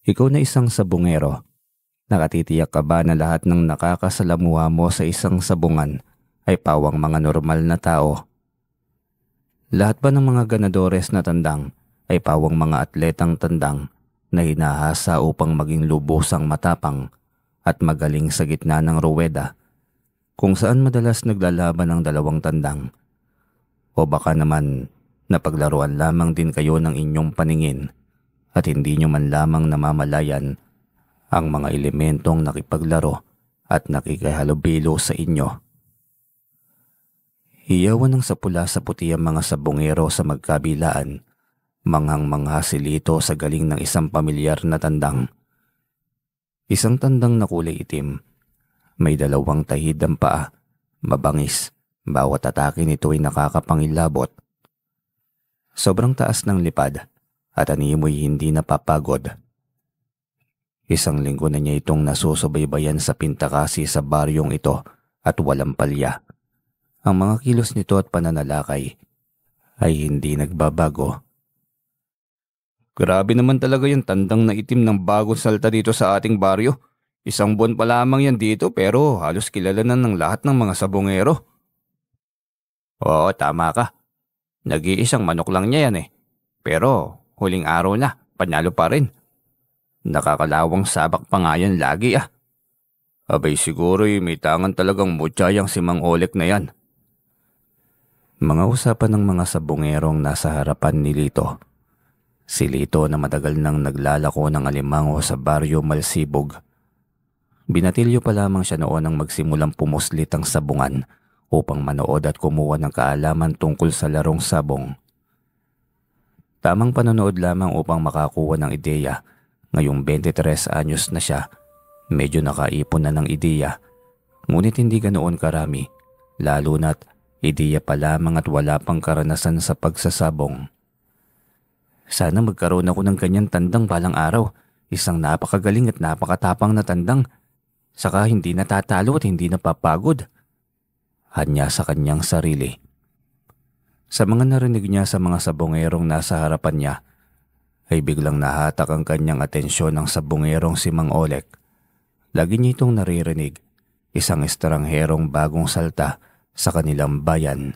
Ikaw na isang sabungero. Nakatitiyak ka ba na lahat ng nakakasalamuha mo sa isang sabungan ay pawang mga normal na tao? Lahat ba ng mga ganadores na tandang ay pawang mga atletang tandang na hinahasa upang maging lubosang matapang at magaling sa gitna ng ruweda, kung saan madalas naglalaban ng dalawang tandang? O baka naman napaglaruan lamang din kayo ng inyong paningin at hindi nyo man lamang namamalayan ang mga elementong nakipaglaro at nakikihalubilo sa inyo. Hiyawan ng sapula sa puti ang mga sabungero sa magkabilaan, manghang-mangha silito sa galing ng isang pamilyar na tandang. Isang tandang na kulay itim, may dalawang tahid ang paa, mabangis, bawat atake nito ay nakakapangilabot. Sobrang taas ng lipad at animoy hindi napapagod. Isang linggo na niya itong nasusubaybayan sa pintakasi sa baryong ito at walang palya. Ang mga kilos nito at pananalakay ay hindi nagbabago. Grabe naman talaga yung tandang na itim ng bagong salta dito sa ating baryo. Isang buwan pa lamang yan dito pero halos kilala na ng lahat ng mga sabongero. Oo, tama ka. Nag-iisang manok lang niya yan eh. Pero huling araw na, panalo pa rin. Nakakalawang sabak pa nga yan lagi ah. Abay siguro'y may tangan talagang mutsayang si Mang Olek na yan. Mga usapan ng mga sabongerong nasa harapan ni Lito. Si Lito na matagal nang naglalako ng alimango sa baryo Malsibog. Binatilyo pa lamang siya noon nang magsimulang pumuslit ang sabungan upang manood at kumuha ng kaalaman tungkol sa larong sabong. Tamang panonood lamang upang makakuha ng ideya. Ngayong 23 anyos na siya, medyo nakaipon na ng ideya, ngunit hindi ganoon karami, lalo na't ideya pa lamang at wala pang karanasan sa pagsasabong. Sana magkaroon ako ng kanyang tandang balang araw, isang napakagaling at napakatapang na tandang, saka hindi natatalo at hindi napapagod. Hanya sa kanyang sarili. Sa mga narinig niya sa mga sabongerong nasa harapan niya, ay biglang nahatak ang kanyang atensyon ng sabongerong si Mang Olek. Lagi niya itong naririnig, isang estrangherong bagong salta sa kanilang bayan.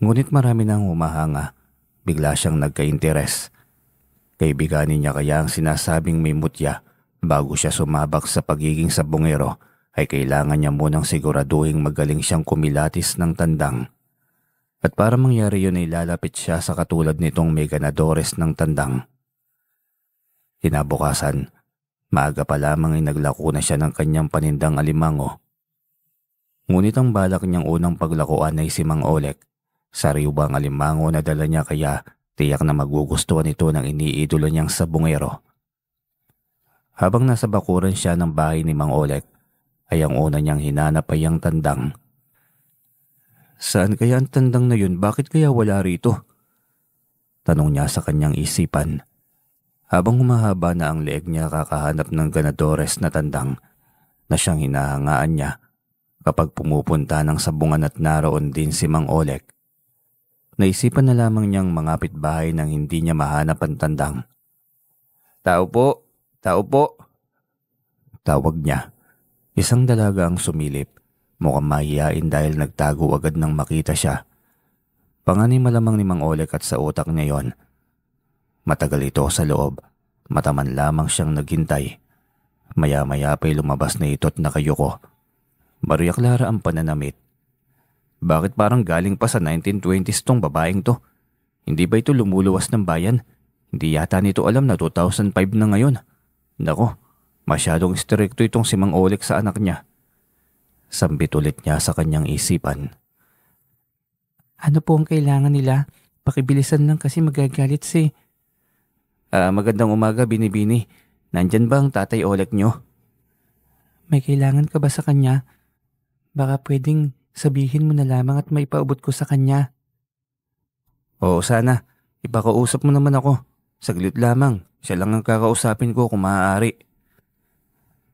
Ngunit marami nang humahanga, bigla siyang nagka-interes. Kaibiganin niya kaya ang sinasabing may mutya bago siya sumabak sa pagiging sabongero ay kailangan niya munang siguraduhing magaling siyang kumilatis ng tandang. At para mangyari yun ay lalapit siya sa katulad nitong may ganadores ng tandang. Kinabukasan, maaga pa lamang ay naglako na siya ng kanyang panindang alimango. Ngunit ang balak niyang unang paglakuan ay si Mang Olek. Sariwang alimango na dala niya kaya tiyak na magugustuhan ito ng iniidolo niyang sabungero. Habang nasa bakuran siya ng bahay ni Mang Olek, ay ang una niyang hinanap ay ang tandang. Saan kaya ang tandang na yun? Bakit kaya wala rito? Tanong niya sa kanyang isipan. Habang humahaba na ang leeg niya kakahanap ng ganadores na tandang na siyang hinahangaan niya kapag pumupunta ng sabungan at naroon din si Mang Olek. Naisipan na lamang niyang mangapit bahay nang hindi niya mahanap ang tandang. Tao po! Tao po! Tawag niya. Isang dalaga ang sumilip. Mukhang mahihain dahil nagtago agad nang makita siya. Panganay malamang ni Mang Olek at sa utak niya yon. Matagal ito sa loob. Mataman lamang siyang naghintay. Maya-maya pa'y lumabas na ito at nakayuko. Maria Clara ang pananamit. Bakit parang galing pa sa 1920s tong babaeng to? Hindi ba ito lumuluwas ng bayan? Hindi yata nito alam na 2005 na ngayon. Nako, masyadong istrikto itong si Mang Olek sa anak niya. Sambit ulit niya sa kanyang isipan. Ano po ang kailangan nila? Pakibilisan lang kasi magagalit si... Magandang umaga, Binibini. Nandyan ba ang Tatay Olek niyo? May kailangan ka ba sa kanya? Baka pwedeng sabihin mo na lamang at maipaabot ko sa kanya. Oo, sana. Ipakausap mo naman ako. Saglit lamang. Siya lang ang kakausapin ko kung maaari.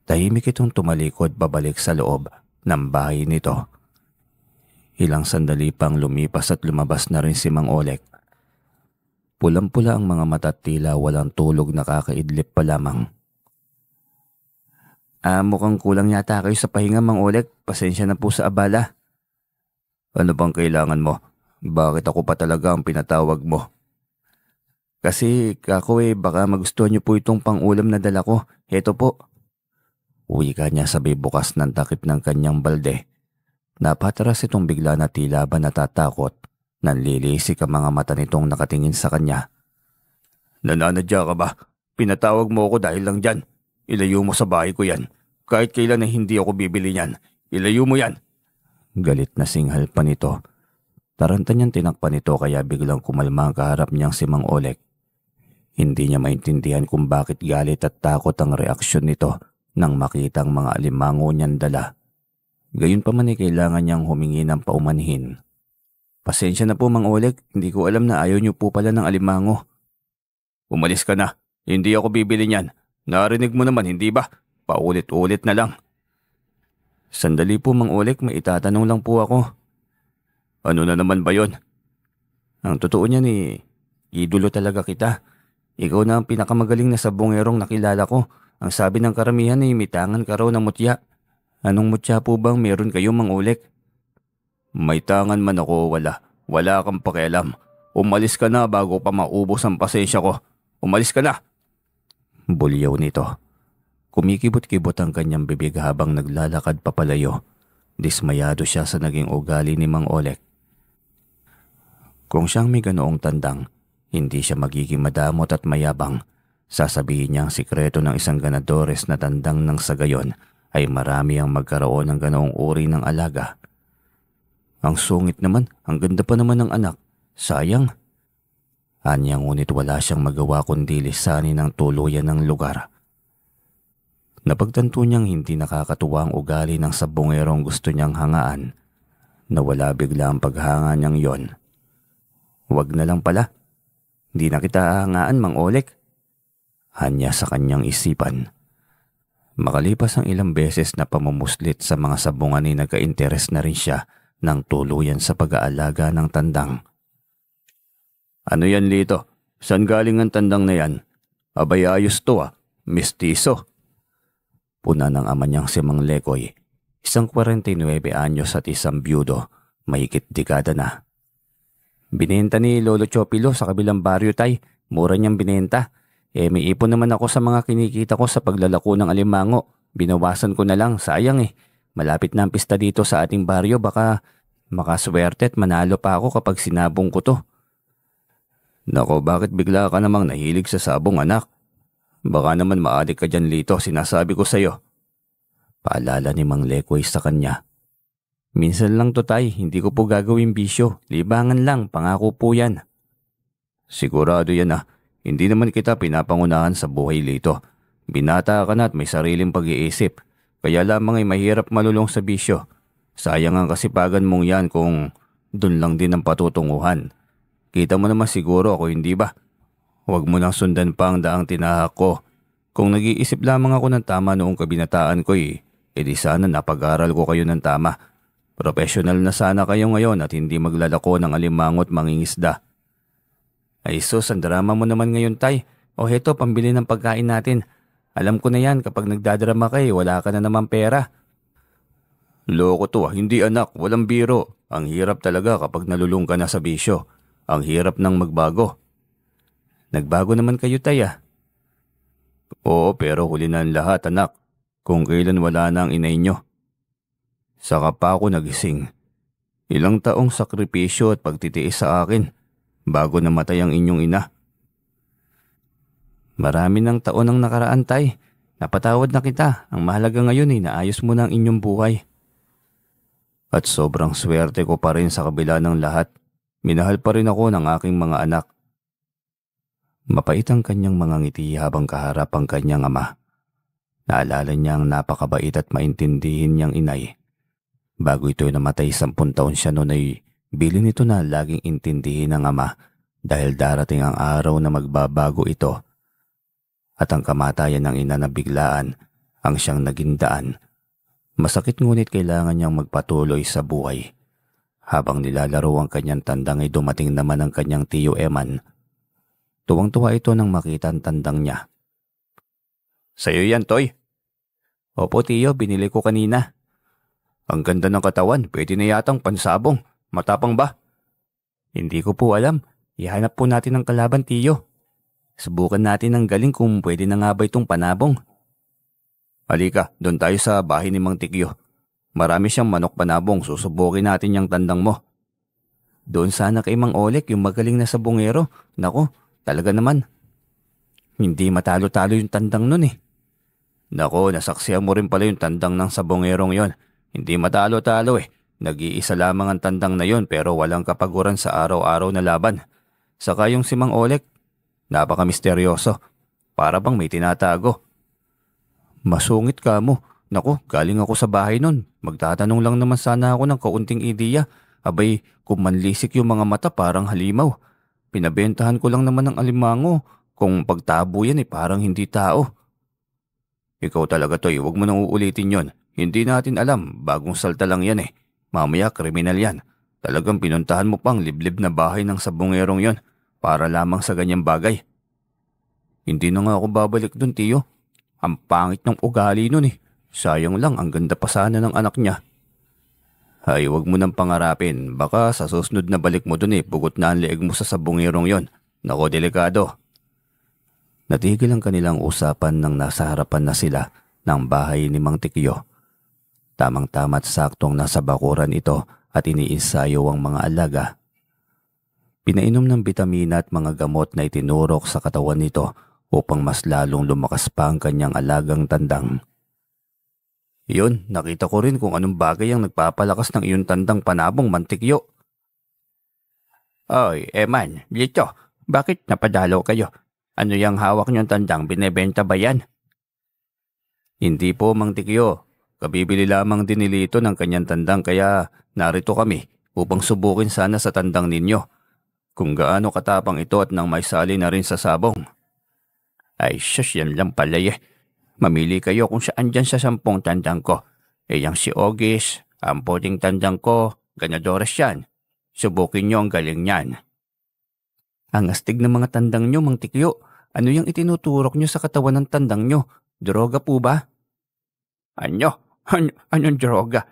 Tahimik itong tumalikod babalik sa loob ng bahay nito. Ilang sandali pang lumipas at lumabas na rin si Mang Olek. Pulang-pula ang mga mata at tila walang tulog na kakaidlip pa lamang. Mukhang kulang yata kayo sa pahinga, Mang Oleg. Pasensya na po sa abala. Ano bang kailangan mo? Bakit ako pa talaga ang pinatawag mo? Kasi kako baka magustuhan niyo po itong pang-ulam na dala ko. Heto po. Wika niya sabay bukas ng takip ng kanyang balde. Napatras itong bigla na tila ba natatakot. Nanlilisik ang mga mata nitong nakatingin sa kanya. Nananadya ka ba? Pinatawag mo ako dahil lang dyan. Ilayo mo sa bahay ko yan. Kahit kailan na hindi ako bibili niyan. Ilayo mo yan. Galit na singhal pa nito. Taranta niyang tinakpan nito kaya biglang kumalma ang kaharap niyang si Mang Oleg. Hindi niya maintindihan kung bakit galit at takot ang reaksyon nito nang makita ang mga alimango niyang dala. Gayunpaman ay kailangan niyang humingi ng paumanhin. Pasensya na po, Mang Oleg. Hindi ko alam na ayaw niyo po pala ng alimango. Umalis ka na. Hindi ako bibili niyan. Narinig mo naman, hindi ba? Paulit-ulit na lang. Sandali po, Mang Oleg. May itatanong lang po ako. Ano na naman ba yon? Ang totoo niyan idolo talaga kita. Ikaw na ang pinakamagaling na sabongerong nakilala ko. Ang sabi ng karamihan ay mitangan ka raw ng mutya. Anong mutya po bang meron kayo, Mang Oleg? May tangan man ako o wala. Wala kang pakialam. Umalis ka na bago pa maubos ang pasensya ko. Umalis ka na! Bulyaw nito. Kumikibot-kibot ang kanyang bibig habang naglalakad papalayo. Dismayado siya sa naging ugali ni Mang Oleg. Kung siyang may ganoong tandang, hindi siya magiging madamot at mayabang. Sasabihin niya ang sikreto ng isang ganadores na tandang nang sa gayon ay marami ang magkaroon ng ganoong uri ng alaga. Ang sungit naman, ang ganda pa naman ng anak. Sayang. Anya ngunit wala siyang magawa kundi lisanin ng tuluyan ng lugar. Napagtanto niyang hindi nakakatuwa ang ugali ng sabongerong gusto niyang hangaan. Nawala bigla ang paghanga niyang yon. Wag na lang pala. Hindi na kita hangaan, Mang Oleg. Hanya sa kanyang isipan. Makalipas ang ilang beses na pamamuslit sa mga sabungan ay nagka-interes na rin siya ng tuluyan sa pag-aalaga ng tandang. Ano yan, Lito? Saan galing ang tandang na yan? Abay ayos to Mestizo. Puna ng ama niyang si Mang Lekoy, isang 49 anyos at isang byudo, mahigit dekada na. Binenta ni Lolo Chopilo sa kabilang baryo, tay. Mura niyang binenta. May ipon naman ako sa mga kinikita ko sa paglalako ng alimango. Binawasan ko na lang, sayang Malapit na ang pista dito sa ating baryo, baka makaswerte at manalo pa ako kapag sinabong ko to. Nako, bakit bigla ka namang nahilig sa sabong, anak? Baka naman maadik ka dyan, Lito, sinasabi ko sa'yo. Paalala ni Mang Lekoy sa kanya. Minsan lang to, tay, hindi ko po gagawin bisyo. Libangan lang, pangako po yan. Sigurado yan Hindi naman kita pinapangunahan sa buhay, Lito. Binata ka na at may sariling pag-iisip. Kaya lamang ay mahirap malulong sa bisyo. Sayang ang kasipagan mong yan kung dun lang din ang patutunguhan. Kita mo naman siguro ako, hindi ba? Huwag mo nang sundan pa ang daang tinahak ko. Kung nag-iisip lamang ako ng tama noong kabinataan ko edi sana napag-aral ko kayo ng tama. Professional na sana kayo ngayon at hindi maglalako ng alimango at mangingisda. Ay sus, ang drama mo naman ngayon, tay. O heto, pambili ng pagkain natin. Alam ko na yan, kapag nagdadrama kayo, wala ka na naman pera. Loko to hindi anak, walang biro. Ang hirap talaga kapag nalulung ka na sa bisyo. Ang hirap ng magbago. Nagbago naman kayo, tay Oo, pero huli na ang lahat, anak. Kung kailan wala na ang inay nyo. Saka pa ako nagising. Ilang taong sakripisyo at pagtitiis sa akin bago namatay ang inyong ina. Marami ng taon ang nakaraan, tay. Napatawad na kita. Ang mahalaga ngayon naayos mo na ang inyong buhay. At sobrang swerte ko pa rin sa kabila ng lahat. Minahal pa rin ako ng aking mga anak. Mapait ang kanyang mga ngiti habang kaharap ang kanyang ama. Naalala niya ang napakabait at maintindihin niyang inay. Bago ito namatay 10 taon siya noon ay bilin nito na laging intindihin ng ama dahil darating ang araw na magbabago ito. At ang kamatayan ng ina na biglaan ang siyang naging daan. Masakit ngunit kailangan niyang magpatuloy sa buhay. Habang nilalaro ang kanyang tandang ay dumating naman ang kanyang tiyo Eman. Tuwang-tuwa ito nang makita ang tandang niya. Sa'yo yan, Toy. Opo, Tiyo, binili ko kanina. Ang ganda ng katawan, pwede na yatang pansabong. Matapang ba? Hindi ko po alam. Ihanap po natin ang kalaban, Tiyo. Subukan natin ang galing kung pwede na nga ba itong panabong. Halika, doon tayo sa bahay ni Mang Tikyo. Marami siyang manok panabong, susubukin natin yung tandang mo. Doon sana kay Mang Olek yung magaling na sabongero. Nako, talaga naman. Hindi matalo-talo yung tandang nun eh. Nako, nasaksihan mo rin pala yung tandang ng sabongerong yon. Hindi matalo-talo eh. Nag-iisa lamang ang tandang na yon pero walang kapaguran sa araw-araw na laban. Saka yung si Mang Olek, napaka-misteryoso. Para bang may tinatago. Masungit ka mo. Naku, galing ako sa bahay nun. Magtatanong lang naman sana ako ng kaunting ideya. Abay, kung manlisik yung mga mata parang halimaw. Pinabentahan ko lang naman ng alimango. Kung pagtabo yan parang hindi tao. Ikaw talaga, Toy, huwag mo nang uulitin yon. Hindi natin alam, bagong salta lang yan Mamaya kriminal yan. Talagang pinuntahan mo pang liblib na bahay ng sabongerong yon para lamang sa ganyang bagay. Hindi na nga ako babalik dun, Tiyo. Ang pangit ng ugali nun Sayang lang, ang ganda pa sana ng anak niya. Ay, huwag mo nang pangarapin. Baka sa susunod na balik mo dun pugot na ang leeg mo sa sabongerong yon. Nako, delikado. Natigil ang kanilang usapan nang nasa harapan na sila ng bahay ni Mang Tikyo. Tamang-tama't saktong nasa bakuran ito at iniinsayo ang mga alaga. Pinainom ng bitamina at mga gamot na itinurok sa katawan nito upang mas lalong lumakas pa ang kanyang alagang tandang. Yun, nakita ko rin kung anong bagay ang nagpapalakas ng iyong tandang panabong, Mang Tikyo. Oy, Eman, Lito, bakit napadalaw kayo? Ano yung hawak niyong tandang, binebenta ba yan? Hindi po, Mang Tikyo. Kabibili lamang din ni Lito ng kanyang tandang kaya narito kami upang subukin sana sa tandang ninyo. Kung gaano katapang ito at nang maisali na rin sa sabong. Ay, shush, yan lang pala Mamili kayo kung saan dyan sa 10 tandang ko. Yang si Ogis, ang puting tandang ko, ganadores yan. Subukin nyo ang galing niyan. Ang astig ng mga tandang nyo, Mang Tikyo. Ano yung itinuturok nyo sa katawan ng tandang nyo? Droga po ba? Anong droga?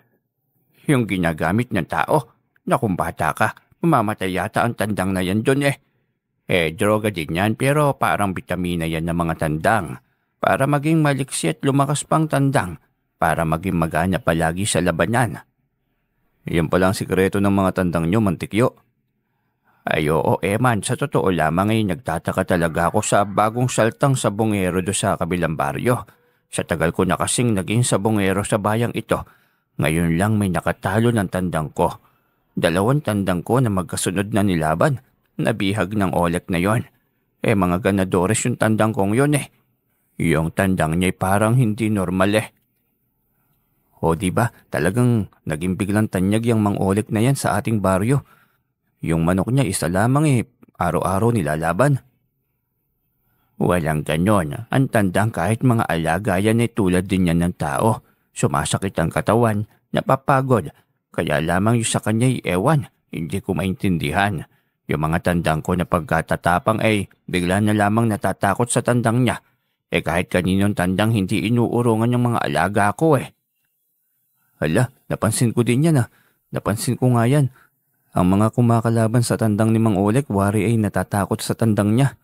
Yung ginagamit ng tao? Nakung bata ka, mamamatay yata ang tandang na yan dun droga din yan pero parang bitamina yan ng mga tandang. Para maging maliksi at lumakas pang tandang. Para maging magana palagi sa labanan. Yan pala ang sikreto ng mga tandang nyo, Mang Tikyo. Ay oo, Eman, sa totoo lamang nagtataka talaga ako sa bagong saltang sabongero do sa kabilang baryo. Sa tagal ko na kasing naging sabongero sa bayang ito, ngayon lang may nakatalo ng tandang ko. 2 tandang ko na magkasunod na nilaban, nabihag ng Olek na yon. Mga ganadores yung tandang kong yon Yung tandang niya'y parang hindi normal O diba, talagang naging biglang tanyag yung Mang Olek na yan sa ating baryo. Yung manok niya isa lamang araw-araw nilalaban. Walang ganon. Ang tandang kahit mga alaga yan tulad din yan ng tao. Sumasakit ang katawan, napapagod. Kaya lamang yung sa kanya'y ewan, hindi ko maintindihan. Yung mga tandang ko na pagkatatapang bigla na lamang natatakot sa tandang niya. Kahit kaninong tandang hindi inuurungan yung mga alaga ko Hala, napansin ko din yan Napansin ko nga yan. Ang mga kumakalaban sa tandang ni Mang Olek, wari natatakot sa tandang niya.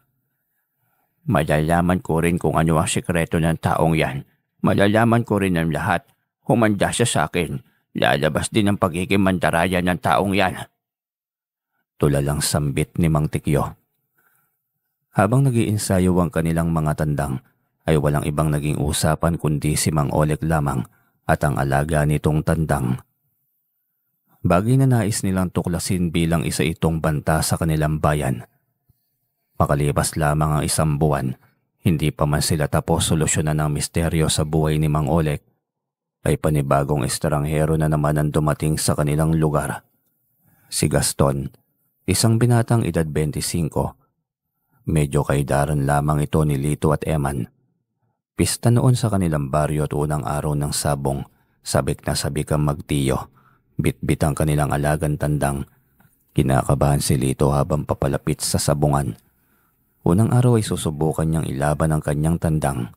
Malalaman ko rin kung ano ang sikreto ng taong yan. Malalaman ko rin ang lahat. Humanda siya sa akin. Lalabas din ang pagiging mandaraya ng taong yan. Tulalang sambit ni Mang Tikyo. Habang nag-iinsayo ang kanilang mga tandang, ay walang ibang naging usapan kundi si Mang Olek lamang at ang alaga nitong tandang. Bagay na nais nilang tuklasin bilang isa itong banta sa kanilang bayan. Makalipas lamang ang 1 buwan, hindi pa man sila tapos solusyonan ng misteryo sa buhay ni Mang Olek, ay panibagong estranghero na naman ang dumating sa kanilang lugar. Si Gaston, isang binatang edad 25. Medyo kaidaran lamang ito ni Lito at Eman. Pista noon sa kanilang baryo at unang araw ng sabong, sabik na sabik ang magtiyo. Bit-bit ang kanilang alagang tandang. Kinakabahan si Lito habang papalapit sa sabungan. Unang araw ay susubukan niyang ilaban ang kanyang tandang.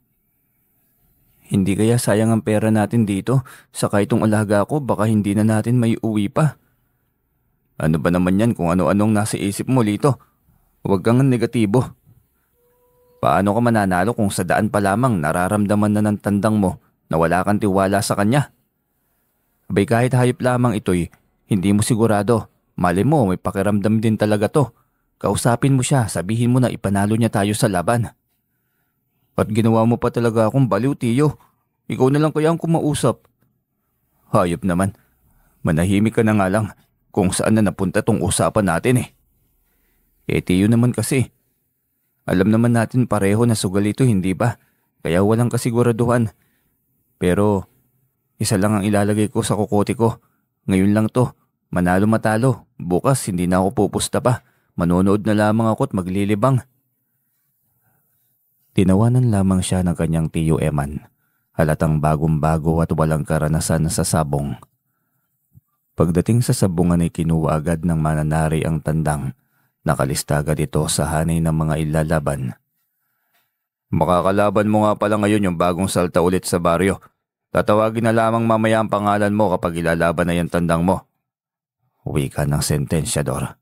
Hindi kaya sayang ang pera natin dito? Saka itong alaga ko baka hindi na natin may uwi pa. Ano ba naman yan kung ano-anong nasa isip mo, Lito? Huwag kang negatibo. Paano ka mananalo kung sa daan pa lamang nararamdaman na ng tandang mo na wala kang tiwala sa kanya? Abay kahit hayop lamang ito'y hindi mo sigurado. Mali mo may pakiramdam din talaga to. Kausapin mo siya, sabihin mo na ipanalo niya tayo sa laban. At ginawa mo pa talaga akong baliw, Tiyo. Ikaw na lang kaya ang kumausap. Hayop naman. Manahimik ka na nga lang kung saan na napunta tong usapan natin eh. Tiyo naman kasi. Alam naman natin pareho na sugal ito, hindi ba? Kaya walang kasiguraduhan. Pero isa lang ang ilalagay ko sa kukote ko. Ngayon lang to. Manalo matalo. Bukas hindi na ako pupusta pa. Manonood na lamang ako at maglilibang. Tinawanan lamang siya ng kanyang tiyo Eman. Halatang bagong-bago at walang karanasan sa sabong. Pagdating sa sabungan ay kinuha agad ng mananari ang tandang. Nakalista agad ito sa hanay ng mga ilalaban. Makakalaban mo nga pala ngayon yung bagong salta ulit sa baryo. Tatawagin na lamang mamaya ang pangalan mo kapag ilalaban na yung tandang mo. Wika ng sentensyador.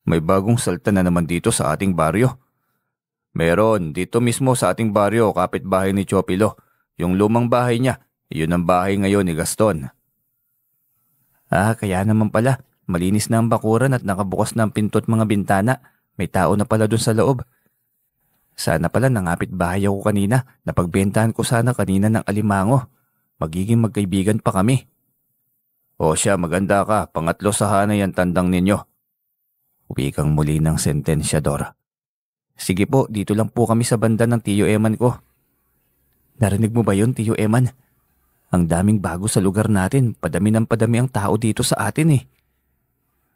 May bagong salta na naman dito sa ating baryo. Meron, dito mismo sa ating baryo, kapitbahay ni Chopilo. Yung lumang bahay niya, yun ang bahay ngayon ni Gaston. Kaya naman pala. Malinis na ang bakuran at nakabukas na ang pinto at mga bintana. May tao na pala dun sa loob. Sana pala nangapit bahay ako kanina. Napagbentahan ko sana kanina ng alimango. Magiging magkaibigan pa kami. O siya, maganda ka. Pangatlo sa hanay ang tandang ninyo. Wikang muli ng sentensyador. Sige po, dito lang po kami sa banda ng Tiyo Eman ko. Narinig mo ba yun, Tiyo Eman? Ang daming bago sa lugar natin. Padami ng padami ang tao dito sa atin eh.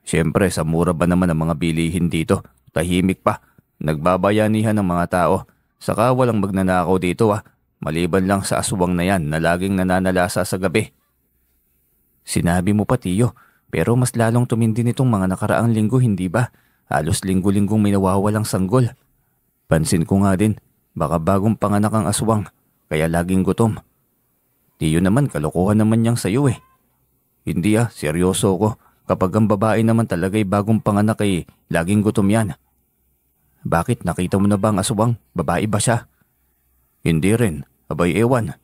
Siyempre, sa mura ba naman ang mga bilihin dito? Tahimik pa. Nagbabayanihan ng mga tao. Saka walang magnanakaw dito Maliban lang sa aswang na yan na laging nananalasa sa gabi. Sinabi mo pa, Tiyo. Pero mas lalong tumindi nitong mga nakaraang linggo, hindi ba? Halos linggo-linggong may nawawalang sanggol. Pansin ko nga din, baka bagong panganak ang aswang, kaya laging gutom. Tiyo naman, kalokohan naman niyang sayo eh. Hindi seryoso ko. Kapag ang babae naman talaga'y bagong panganak ay laging gutom yan. Bakit, nakita mo na ba ang aswang? Babae ba siya? Hindi rin, abay ewan.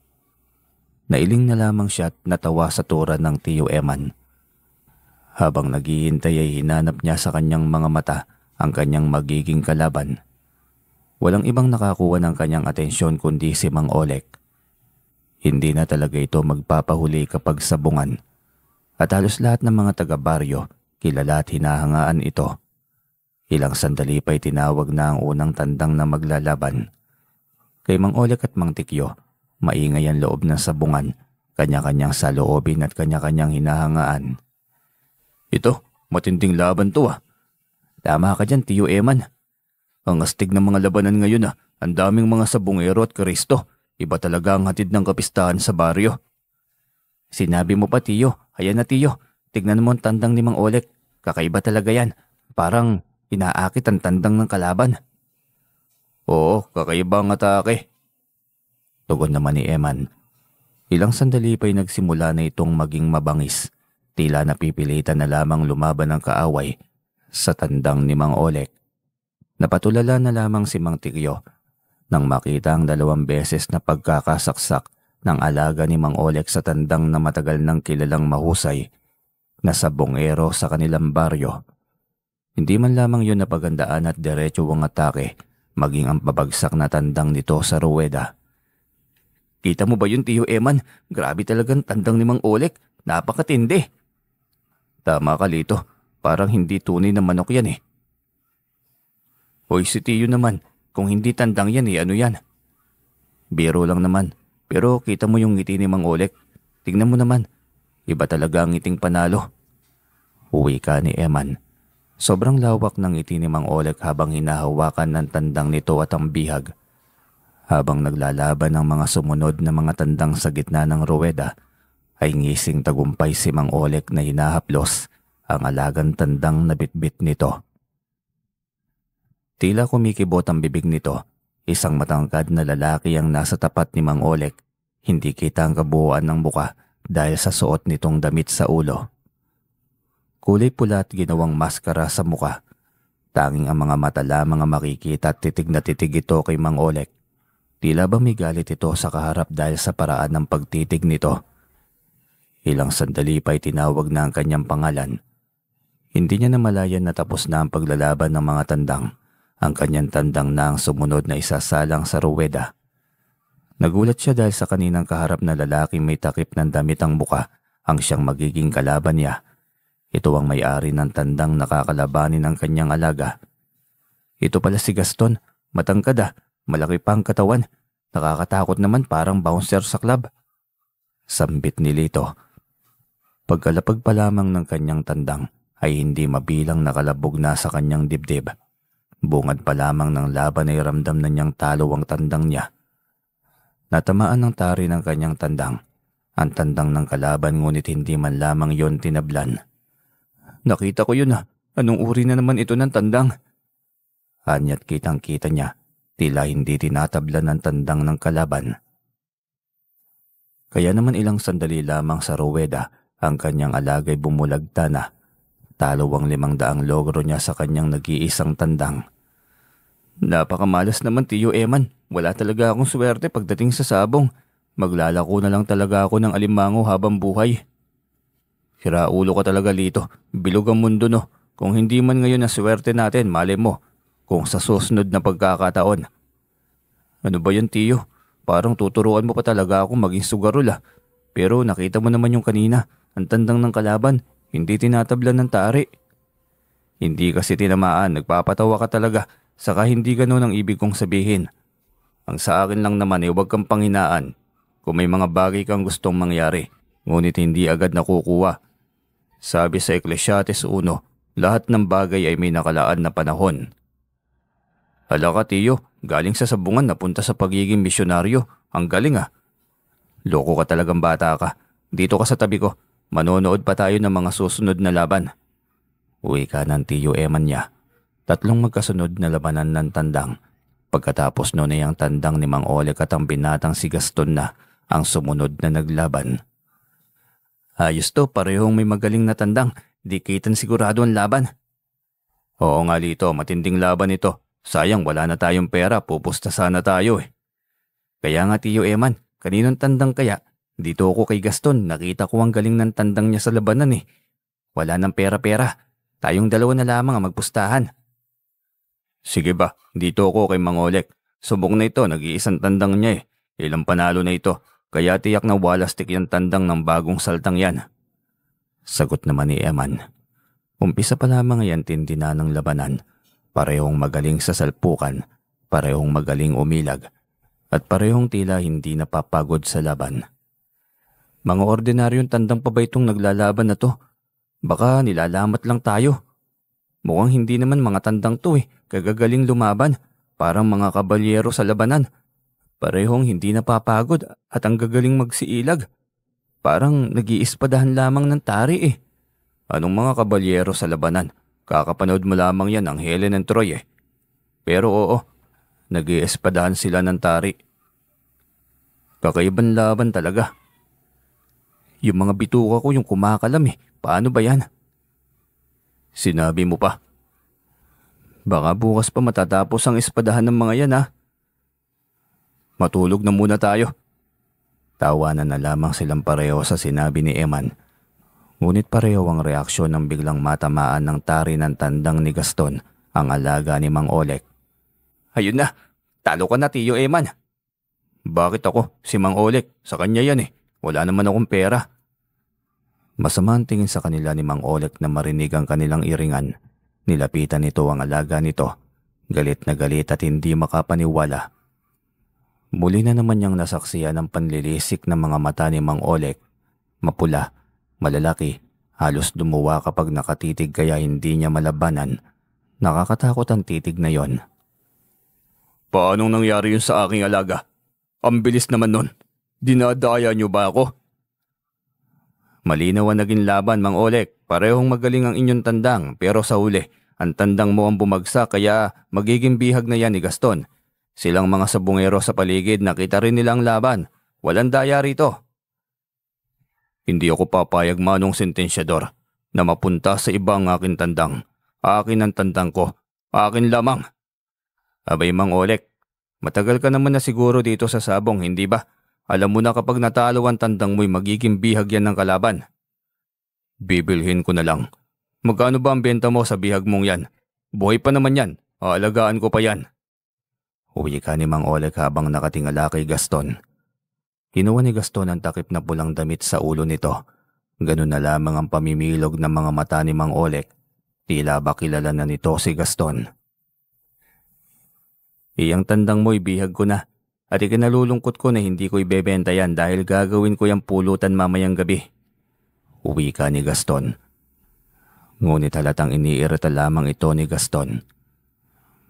Nailing na lamang siya at natawa sa tura ng Tiyo Eman. Habang naghihintay ay hinanap niya sa kanyang mga mata ang kanyang magiging kalaban. Walang ibang nakakuha ng kanyang atensyon kundi si Mang Olek. Hindi na talaga ito magpapahuli kapag sabungan. At halos lahat ng mga taga-baryo kilala at hinahangaan ito. Ilang sandali pa'y tinawag na ang unang tandang na maglalaban. Kay Mang Olek at Mang Tikyo, maingay ang loob ng sabungan, kanya-kanyang saloobin at kanya-kanyang hinahangaan. Ito, matinding laban to Tama ka dyan, Tiyo Eman. Ang astig ng mga labanan ngayon ang daming mga sabungero at Kristo. Iba talaga ang hatid ng kapistahan sa baryo. Sinabi mo pa, Tiyo. Ayan na, Tiyo. Tignan mo ang tandang ni Mang Olek. Kakaiba talaga yan. Parang inaakit ang tandang ng kalaban. Oo, kakaiba ang atake. Tugon naman ni Eman. Ilang sandali pa'y nagsimula na itong maging mabangis. Tila napipilitan na lamang lumaban ng kaaway sa tandang ni Mang Olek. Napatulala na lamang si Mang Tikyo nang makita ang 2 beses na pagkakasaksak ng alaga ni Mang Olek sa tandang na matagal nang kilalang mahusay na sabongero sa kanilang baryo. Hindi man lamang yun napagandaan at diretso ang atake, maging ang pabagsak na tandang nito sa ruweda. Kita mo ba yun, Tiyo Eman? Grabe talagang tandang ni Mang Olek. Napakatindi. Tama ka, Lito. Parang hindi tunay na manok yan Hoy, si Tiyo naman. Kung hindi tandang yan ano yan? Biro lang naman. Pero kita mo yung ngiti ni Mang Olek. Tingnan mo naman. Iba talaga ang ngiting panalo. Uwi ka ni Eman. Sobrang lawak ng ngiti ni Mang Olek habang hinahawakan ng tandang nito at ang bihag. Habang naglalaban ang mga sumunod na mga tandang sa gitna ng ruweda, ay ngising tagumpay si Mang Olek na hinahaplos ang alagang tandang na bitbit nito. Tila kumikibot ang bibig nito. Isang matangkad na lalaki ang nasa tapat ni Mang Olek. Hindi kita ang kabuuan ng muka dahil sa suot nitong damit sa ulo. Kulay pula at ginawang maskara sa muka. Tanging ang mga mata lamang ang makikita at titig na titig ito kay Mang Olek. Tila ba may galit ito sa kaharap dahil sa paraan ng pagtitig nito. Ilang sandali pa'y tinawag na ang kanyang pangalan. Hindi niya namalayan na tapos na ang paglalaban ng mga tandang. Ang kanyang tandang na ang sumunod na isasalang sa ruweda. Nagulat siya dahil sa kaninang kaharap na lalaking may takip ng damit ang muka ang siyang magiging kalaban niya. Ito ang may-ari ng tandang nakakalabanin ng kanyang alaga. Ito pala si Gaston, matangkad malaki pa ang katawan. Nakakatakot naman, parang bouncer sa club. Sambit ni Lito. Pagkalapag pa lamang ng kanyang tandang ay hindi mabilang nakalabog na sa kanyang dibdib. Bungad pa lamang ng laban ay ramdam na niyang talo ang tandang niya. Natamaan ng tari ng kanyang tandang. Ang tandang ng kalaban ngunit hindi man lamang yon tinablan. Nakita ko yun Anong uri na naman ito ng tandang? Anyat kitang-kita niya. Tila hindi tinatablan ng tandang ng kalaban. Kaya naman ilang sandali lamang sa ruweda ang kanyang alagay bumulagta na. Talo ang 500 logro niya sa kanyang nag-iisang tandang. Napakamalas naman, Tiyo Eman. Wala talaga akong swerte pagdating sa sabong. Maglalako na lang talaga ako ng alimango habang buhay. Hiraulo ka talaga, Lito. Bilog ang mundo Kung hindi man ngayon na swerte natin, malay mo. Kung sa susunod na pagkakataon. Ano ba yan, Tiyo? Parang tuturuan mo pa talaga ako maging sugarol Pero nakita mo naman yung kanina. Ang tandang ng kalaban, hindi tinatablan ng tari. Hindi kasi tinamaan, nagpapatawa ka talaga. Saka hindi ganun ang ibig kong sabihin. Ang sa akin lang naman ay huwag kang panghinaan. Kung may mga bagay kang gustong mangyari, ngunit hindi agad nakukuha. Sabi sa Ecclesiastes 1, lahat ng bagay ay may nakalaan na panahon. Hala ka, Tiyo, galing sa sabungan napunta sa pagiging misyonaryo. Ang galing Loko ka talagang bata ka. Dito ka sa tabi ko. Manonood pa tayo ng mga susunod na laban. Uwi ka ng Tiyo Eman niya. 3 magkasunod na labanan ng tandang. Pagkatapos noon ay ang tandang ni Mang Olek at ang binatang si Gaston na ang sumunod na naglaban. Ayos to, parehong may magaling na tandang. Di kitan sigurado ang laban. Oo nga, Lito, matinding laban ito. Sayang wala na tayong pera, pupusta sana tayo Kaya nga, Tiyo Eman, kaninong tandang kaya? Dito ako kay Gaston, nakita ko ang galing ng tandang niya sa labanan Wala nang pera-pera. Tayong 2 na lamang ang magpustahan. Sige ba, dito ako kay Mang Olek. Subok na ito, nag-iisang tandang niya Ilang panalo na ito, kaya tiyak na walastik yung tandang ng bagong saltang yan. Sagot naman ni Eman. Umpisa pa lamang yan tindi na ng labanan. Parehong magaling sa salpukan, parehong magaling umilag, at parehong tila hindi napapagod sa laban. Mga ordinaryong tandang pa ba itong naglalaban na to? Baka nilalamat lang tayo. Mukhang hindi naman mga tandang to kagagaling lumaban, parang mga kabalyero sa labanan. Parehong hindi napapagod at ang gagaling magsiilag. Parang nag-iispadahan lamang ng tari Anong mga kabalyero sa labanan? Kakapanood mo lamang yan ang Helen and Troy Pero oo, nag-iispadahan sila ng tari. Kakaibang laban talaga. Yung mga bituka ko yung kumakalam Paano ba yan? Sinabi mo pa. Baka bukas pa matatapos ang espadahan ng mga yan Matulog na muna tayo. Tawanan na lamang silang pareho sa sinabi ni Eman. Ngunit pareho ang reaksyon ng biglang matamaan ng tari ng tandang ni Gaston, ang alaga ni Mang Olek. Ayun na, talo ka na, Tiyo Eman. Bakit ako? Si Mang Olek, sa kanya yan Wala naman akong pera. Masama ang tingin sa kanila ni Mang Olek na marinig ang kanilang iringan. Nilapitan nito ang alaga nito. Galit na galit at hindi makapaniwala. Muli na naman niyang nasaksiyan ang panlilisik ng mga mata ni Mang Olek. Mapula, malalaki, halos dumuwa kapag nakatitig kaya hindi niya malabanan. Nakakatakot ang titig na yon. Paanong nangyari yun sa aking alaga? Ang bilis naman nun. Dinadaya niyo ba ako? Malinaw ang naging laban, Mang Olek. Parehong magaling ang inyong tandang pero sa huli, Ang tandang mo ang bumagsak kaya magiging bihag na yan ni Gaston. Silang mga sabungero sa paligid nakita rin nila ang laban. Walang daya rito. Hindi ako papayag manong sentensyador na mapunta sa iba ang aking tandang. Akin ang tandang ko. Akin lamang. Abay Mang Olek, matagal ka naman na siguro dito sa sabong, hindi ba? Alam mo na kapag natalo ang tandang mo'y magiging bihag yan ng kalaban. Bibilhin ko na lang. Magkano ba ang benta mo sa bihag mong yan? Buhay pa naman yan. Aalagaan ko pa yan. Uwi ka ni Mang Olek habang nakatingala kay Gaston. Kinuha ni Gaston ang takip na pulang damit sa ulo nito. Ganun na lamang ang pamimilog ng mga mata ni Mang Olek. Tila ba kilala na nito si Gaston. Iyang tandang mo'y bihag ko na at ikinalulungkot ko na hindi ko ibebenta yan dahil gagawin ko yung pulutan mamayang gabi. Uwi ka ni Gaston. Ngunit halatang iniirita lamang ito ni Gaston.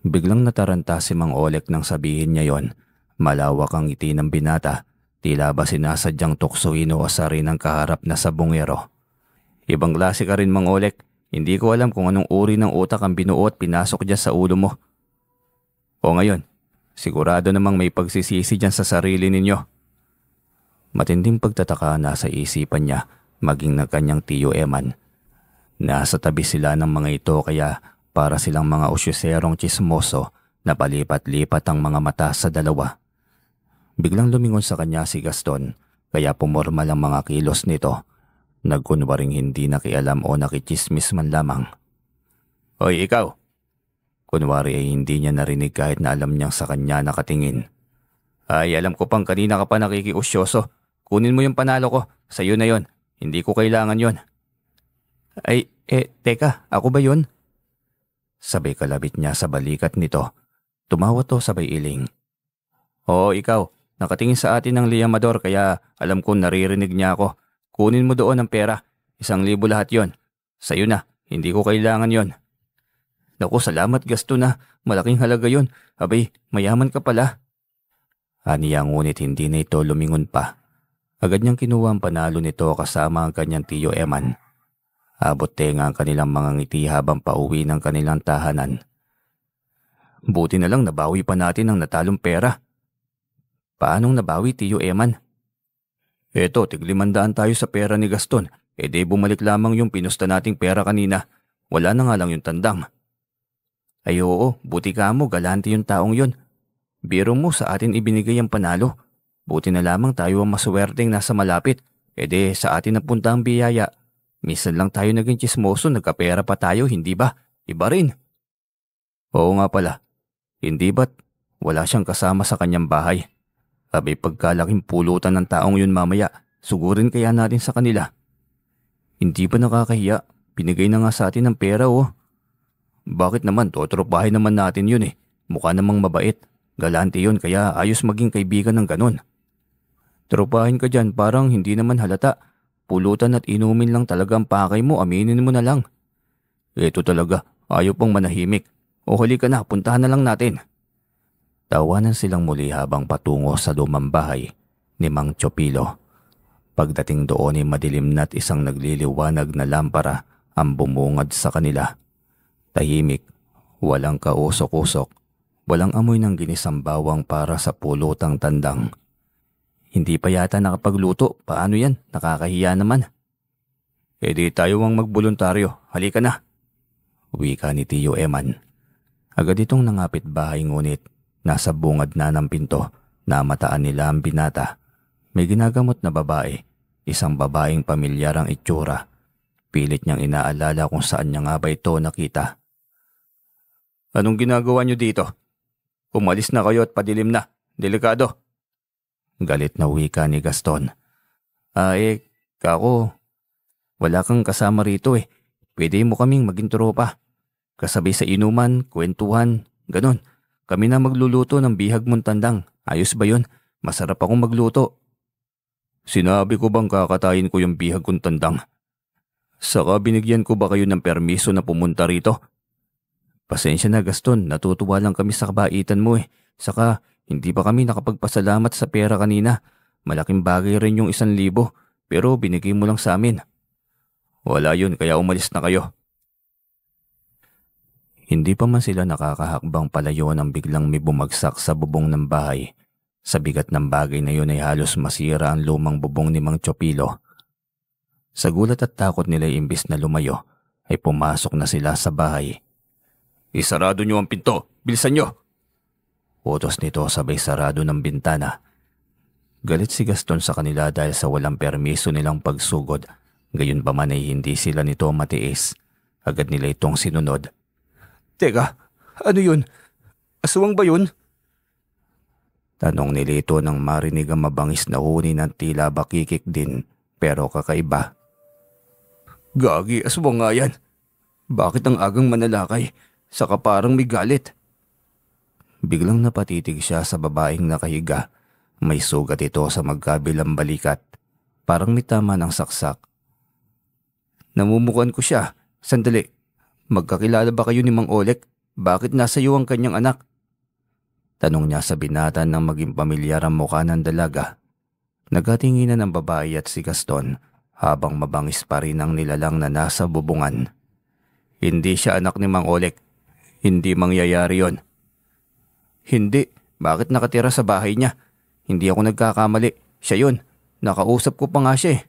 Biglang nataranta si Mang Olek nang sabihin niya yon. Malawak ang ngiti ng binata. Tila ba sinasadyang tuksuin o asarin ng kaharap na sabungero. Ibang klase ka rin Mang Olek. Hindi ko alam kung anong uri ng utak ang binuo at pinasok dyan sa ulo mo. O ngayon, sigurado namang may pagsisisi dyan sa sarili ninyo. Matinding pagtataka nasa isipan niya maging ng kanyang tiyo Eman. Nasa tabi sila ng mga ito kaya para silang mga usyoserong chismoso na palipat-lipat ang mga mata sa dalawa. Biglang lumingon sa kanya si Gaston kaya pumormal ang mga kilos nito. Nagkunwaring hindi nakialam o nakichismis man lamang. Hoy ikaw! Kunwari ay hindi niya narinig kahit na alam niyang sa kanya nakatingin. Ay alam ko pang kanina ka pa nakikiusyoso. Kunin mo yung panalo ko. Sa'yo na yon. Hindi ko kailangan yon. Ay, teka, ako ba yun? Sabay kalabit niya sa balikat nito. Tumawa to sabay iling. Oo, ikaw. Nakatingin sa atin ng liyamador kaya alam ko naririnig niya ako. Kunin mo doon ang pera. 1,000 lahat yon. Sa'yo na, hindi ko kailangan yon. Naku, salamat Gaston na. Malaking halaga yon. Abay, mayaman ka pala. Aniya ngunit hindi na ito lumingon pa. Agad niyang kinuha ang panalo nito kasama ang kanyang tiyo Eman. Abot tenga ang kanilang mga ngiti habang pauwi ng kanilang tahanan. Buti na lang nabawi pa natin ang natalong pera. Paanong nabawi, tiyo Eman? Eto, tig-500 tayo sa pera ni Gaston. E di bumalik lamang yung pinusta nating pera kanina. Wala na nga lang yung tandang. Ay oo, buti ka mo, galante yung taong yun. Biro mo sa atin ibinigay ang panalo. Buti na lamang tayo ang maswerteng nasa malapit. E di sa atin napunta ang biyaya. Minsan lang tayo naging chismoso, nagkapera pa tayo, hindi ba? Iba rin. Oo nga pala. Hindi ba't wala siyang kasama sa kanyang bahay? Abay pagkalaking pulutan ng taong yun mamaya, sugurin kaya natin sa kanila. Hindi ba nakakahiya? Binigay na nga sa atin ng pera oh. Bakit naman? Totropahin naman natin yun eh. Mukha namang mabait. Galante yun kaya ayos maging kaibigan ng ganun. Tropahin ka dyan parang hindi naman halata. Pulutan at inumin lang talaga ang pakay mo, aminin mo na lang. Ito talaga, ayaw pang manahimik. O huli ka na, puntahan na lang natin. Tawanan silang muli habang patungo sa lumang bahay ni Mang Chopilo. Pagdating doon ay madilim na't isang nagliliwanag na lampara ang bumungad sa kanila. Tahimik, walang kausok-usok, walang amoy ng ginisang bawang para sa pulutang tandang. Hindi pa yata nakapagluto, paano yan? Nakakahiya naman. E di tayo ang magboluntaryo, halika na. Wika ni Tiyo Eman. Agad itong nangapit bahay ngunit nasa bungad na ng pinto, namataan nila ang binata. May ginagamot na babae, isang babaeng pamilyar ang itsura. Pilit niyang inaalala kung saan niya nga ba ito nakita. Anong ginagawa niyo dito? Umalis na kayo at padilim na. Delikado. Galit na wika ni Gaston. Kako, wala kang kasama rito eh. Pwede mo kaming maging tropa. Kasabay sa inuman, kwentuhan, ganon. Kami na magluluto ng bihag mong tandang. Ayos ba yun? Masarap akong magluto. Sinabi ko bang kakatayin ko yung bihag kong tandang? Saka binigyan ko ba kayo ng permiso na pumunta rito? Pasensya na Gaston, natutuwa lang kami sa kabaitan mo eh. Saka hindi pa kami nakapagpasalamat sa pera kanina. Malaking bagay rin yung 1,000, pero binigay mo lang sa amin. Wala yun kaya umalis na kayo. Hindi pa man sila nakakahakbang palayo nang biglang may bumagsak sa bubong ng bahay. Sa bigat ng bagay na yun ay halos masira ang lumang bubong ni Mang Chopilo. Sa gulat at takot nila imbis na lumayo, ay pumasok na sila sa bahay. "Isarado niyo ang pinto! Bilisan niyo!" Utos nito sabay sarado ng bintana. Galit si Gaston sa kanila dahil sa walang permiso nilang pagsugod. Gayunpaman ay hindi sila nito matiis. Agad nila itong sinunod. "Teka, ano yun? Aswang ba yun?" Tanong nila ito nang marinig ang mabangis na huni ng tila bakikik din pero kakaiba. "Gagi, aswang nga yan. Bakit ang agang manalakay? Saka parang may galit." Biglang napatitig siya sa babaeng nakahiga. May sugat ito sa magkabilang balikat. Parang may tama ng saksak. "Namumukan ko siya. Sandali. Magkakilala ba kayo ni Mang Olek? Bakit nasa iyo ang kanyang anak?" Tanong niya sa binata nang maging pamilyar ang mukha ng dalaga. Nagkatinginan ang babae at si Gaston habang mabangis pa rin ang nilalang na nasa bubungan. "Hindi siya anak ni Mang Olek. Hindi mangyayari yon." "Hindi. Bakit nakatira sa bahay niya? Hindi ako nagkakamali. Siya yun. Nakausap ko pa nga siya eh."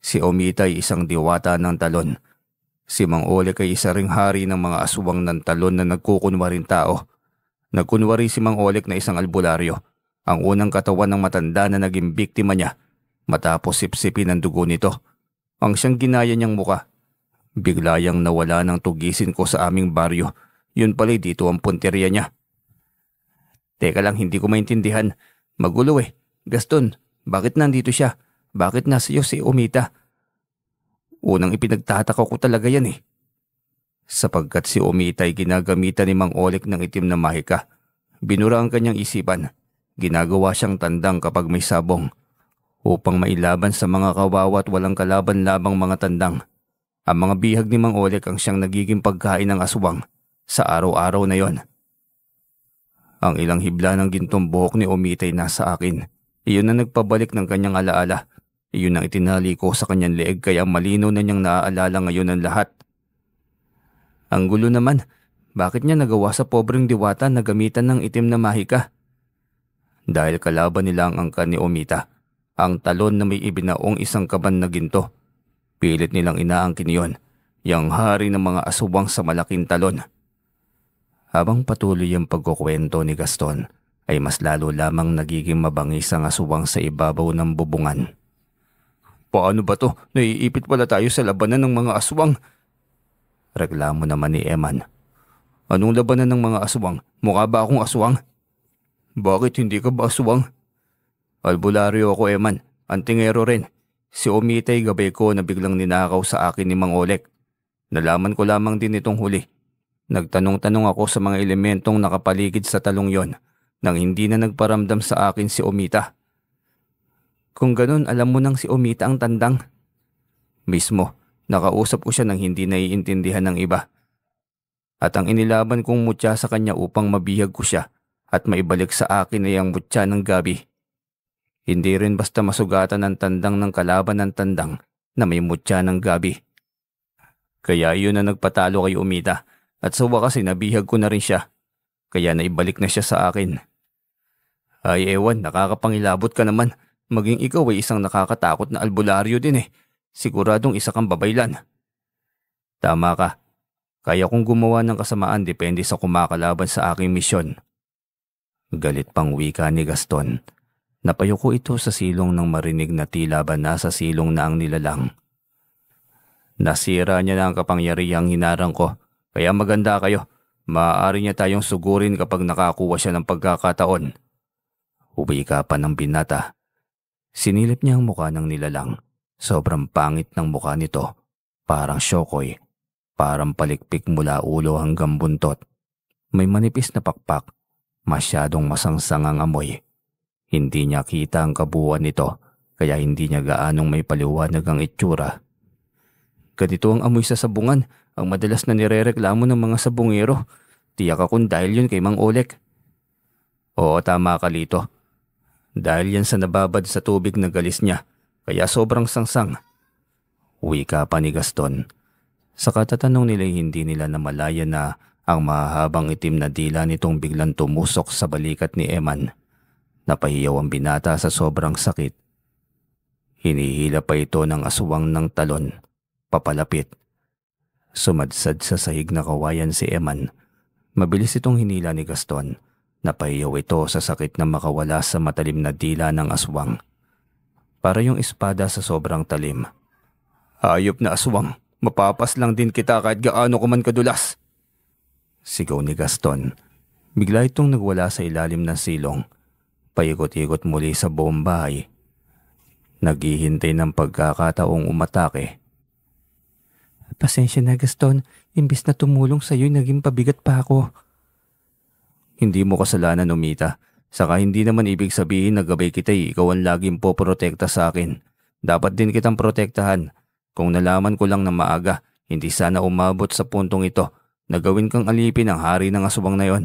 Si Omita ay isang diwata ng talon. Si Mang Olek ay isa ring hari ng mga aswang ng talon na nagkukunwaring tao. Nagkunwari si Mang Olek na isang albularyo, ang unang katawan ng matanda na naging biktima niya matapos sipsipin ang dugo nito. Ang siyang ginaya niyang muka. Bigla yang nawala ng tugisin ko sa aming baryo. Yun pala'y dito ang punteriya niya. Teka lang, hindi ko maintindihan. Magulo eh. Gaston, bakit nandito siya? Bakit nasa iyo si Omita? Unang ipinagtataka ko talaga yan eh. Sapagkat si Omita ay ginagamitan ni Mang Olek ng itim na mahika. Binura ang kanyang isipan. Ginagawa siyang tandang kapag may sabong upang mailaban sa mga kawawa at walang kalaban-labang mga tandang. Ang mga bihag ni Mang Olek ang siyang nagiging pagkain ng aswang sa araw-araw na yon. Ang ilang hibla ng gintong buhok ni Omita ay nasa akin. Iyon na nagpabalik ng kanyang alaala. Iyon ang itinali ko sa kanyang leeg kaya malino na niyang naaalala ngayon ang lahat. Ang gulo naman, bakit niya nagawa sa pobreng diwata na gamitan ng itim na mahika? Dahil kalaban nila ang angkan ni Omita, ang talon na may ibinaong isang kaban na ginto. Pilit nilang inaangkin yon, yang hari ng mga aswang sa malaking talon. Habang patuloy ang pagkukwento ni Gaston, ay mas lalo lamang nagiging mabangis ang aswang sa ibabaw ng bubungan. "Paano ba to? Naiipit pala tayo sa labanan ng mga aswang." Reklamo naman ni Eman. "Anong labanan ng mga aswang? Mukha ba akong aswang?" "Bakit hindi ka ba aswang?" "Albularyo ako, Eman. Antingero rin. Si Omitay gabay ko na biglang ninakaw sa akin ni Mang Olek. Nalaman ko lamang din itong huli. Nagtanong-tanong ako sa mga elementong nakapaligid sa talong yon nang hindi na nagparamdam sa akin si Omita." "Kung ganun, alam mo nang si Omita ang tandang." "Mismo. Nakausap ko siya nang hindi naiintindihan ng iba. At ang inilaban kong mutya sa kanya upang mabihag ko siya at maibalik sa akin ay ang mutya ng gabi. Hindi rin basta masugatan ng tandang ng kalaban ng tandang na may mutya ng gabi. Kaya yun na nagpatalo kay Omita at sa wakas ay nabihag ko na rin siya. Kaya naibalik na siya sa akin." "Ay ewan, nakakapangilabot ka naman. Maging ikaw ay isang nakakatakot na albularyo din eh. Siguradong isa kang babaylan." "Tama ka. Kaya kong gumawa ng kasamaan depende sa kumakalaban sa aking misyon." Galit pang wika ni Gaston. Napayuko ito sa silong nang marinig na tila ba nasa silong na ang nilalang. "Nasira niya na ang kapangyarihang hinarang ko. Kaya maganda kayo. Maaari niya tayong sugurin kapag nakakuha siya ng pagkakataon." Wika pa ng binata. Sinilip niya ang mukha ng nilalang. Sobrang pangit ng mukha nito. Parang syokoy. Parang palikpik mula ulo hanggang buntot. May manipis na pakpak. Masyadong masangsang ang amoy. Hindi niya kita ang kabuuan nito, kaya hindi niya gaanong may paliwanag ang itsura. Ganito ang amoy sa sabungan, ang madalas na nirereklamo ng mga sabungero. Tiyak akong dahil yun kay Mang Olek. "Oo, tama ka, Lito. Dahil yan sa nababad sa tubig na galis niya, kaya sobrang sangsang." Wika pa ni Gaston. Sa katatanong nila hindi nila namalaya na ang mahahabang itim na dila nitong biglang tumusok sa balikat ni Eman. Napahiyaw ang binata sa sobrang sakit. Hinihila pa ito ng aswang ng talon, papalapit. Sumadsad sa sahig na kawayan si Eman. Mabilis itong hinila ni Gaston. Napahiyaw ito sa sakit na makawala sa matalim na dila ng aswang. Para yung espada sa sobrang talim. "Hayop na aswang, mapapas lang din kita kahit gaano ko man kadulas." Sigaw ni Gaston. Bigla itong nagwala sa ilalim ng silong. Paikot-ikot muli sa buong bahay. Naghihintay ng pagkakataong umatake. "Pasensya na Gaston, imbis na tumulong sa'yo'y naging pabigat pa ako." "Hindi mo kasalanan, Umita. Saka hindi naman ibig sabihin na gabay kita'y ikaw ang laging poprotekta sa akin. Dapat din kitang protektahan. Kung nalaman ko lang na maaga, hindi sana umabot sa puntong ito na gawin kang alipin ang hari ng aswang na yon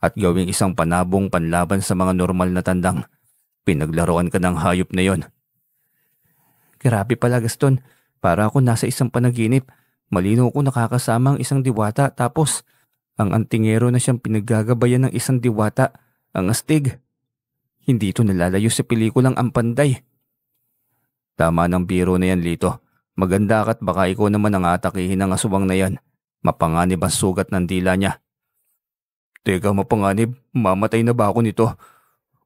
at gawing isang panabong panlaban sa mga normal na tandang. Pinaglaruan ka ng hayop na yon." "Grabe pala Gaston, para ako nasa isang panaginip. Malinaw ko nakakasama ang isang diwata tapos ang antingero na siyang pinaggagabayan ng isang diwata, ang astig. Hindi ito nalalayo sa pelikulang Ang Panday." "Tama ng biro na yan, Lito. Maganda ka't baka ikaw naman ang atakihin ng aswang na yan. Mapanganib ang sugat ng dila niya." "Teka, mapanganib? Mamatay na ba ako nito?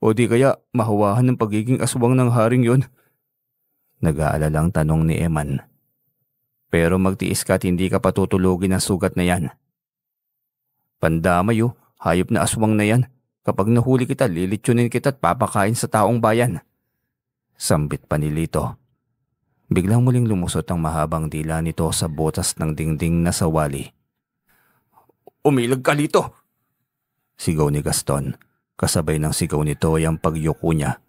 O di kaya mahawahan ng pagiging aswang ng haring yon?" Nag-aalalang tanong ni Eman. "Pero magtiis ka at hindi ka patutulugin ang sugat na yan." "Pandamay hayop na aswang na yan. Kapag nahuli kita, lilitsunin kita at papakain sa taong bayan." Sambit pa ni Lito. Biglang muling lumusot ang mahabang dila nito sa butas ng dingding na sawali. "Umilag ka, Lito!" Sigaw ni Gaston. Kasabay ng sigaw nito ay ang pagyuko niya.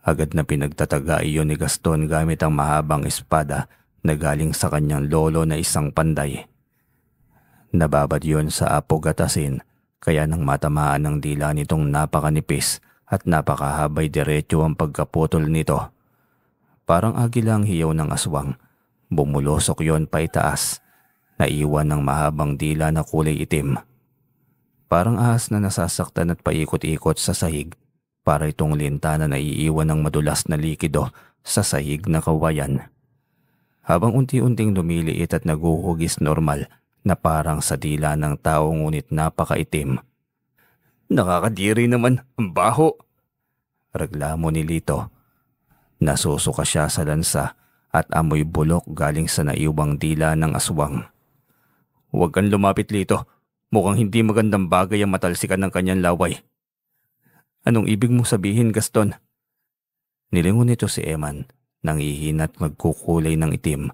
Agad na pinagtataga iyon ni Gaston gamit ang mahabang espada na galing sa kanyang lolo na isang panday. Nababad yun sa apog at asin, kaya nang matamaan ng dila nitong napakanipis at napakahabay diretso ang pagkaputol nito. Parang agilang hiyaw ng aswang, bumulosok yon pa itaas, naiwan ng mahabang dila na kulay itim. Parang ahas na nasasaktan at paikot-ikot sa sahig, para itong lintana na iiwan ng madulas na likido sa sahig na kawayan. Habang unti-unting lumiliit at naguhugis normal na parang sa dila ng tao ngunit napakaitim. "Nakakadiri naman, ang baho!" reklamo ni Lito. Nasusuka siya sa lansa at amoy bulok galing sa naiwang dila ng aswang. "Huwag kang lumapit, Lito. Mukhang hindi magandang bagay ang matalsikan ng kanyang laway." "Anong ibig mong sabihin, Gaston?" Nilingon nito si Eman, nangihina at magkukulay ng itim.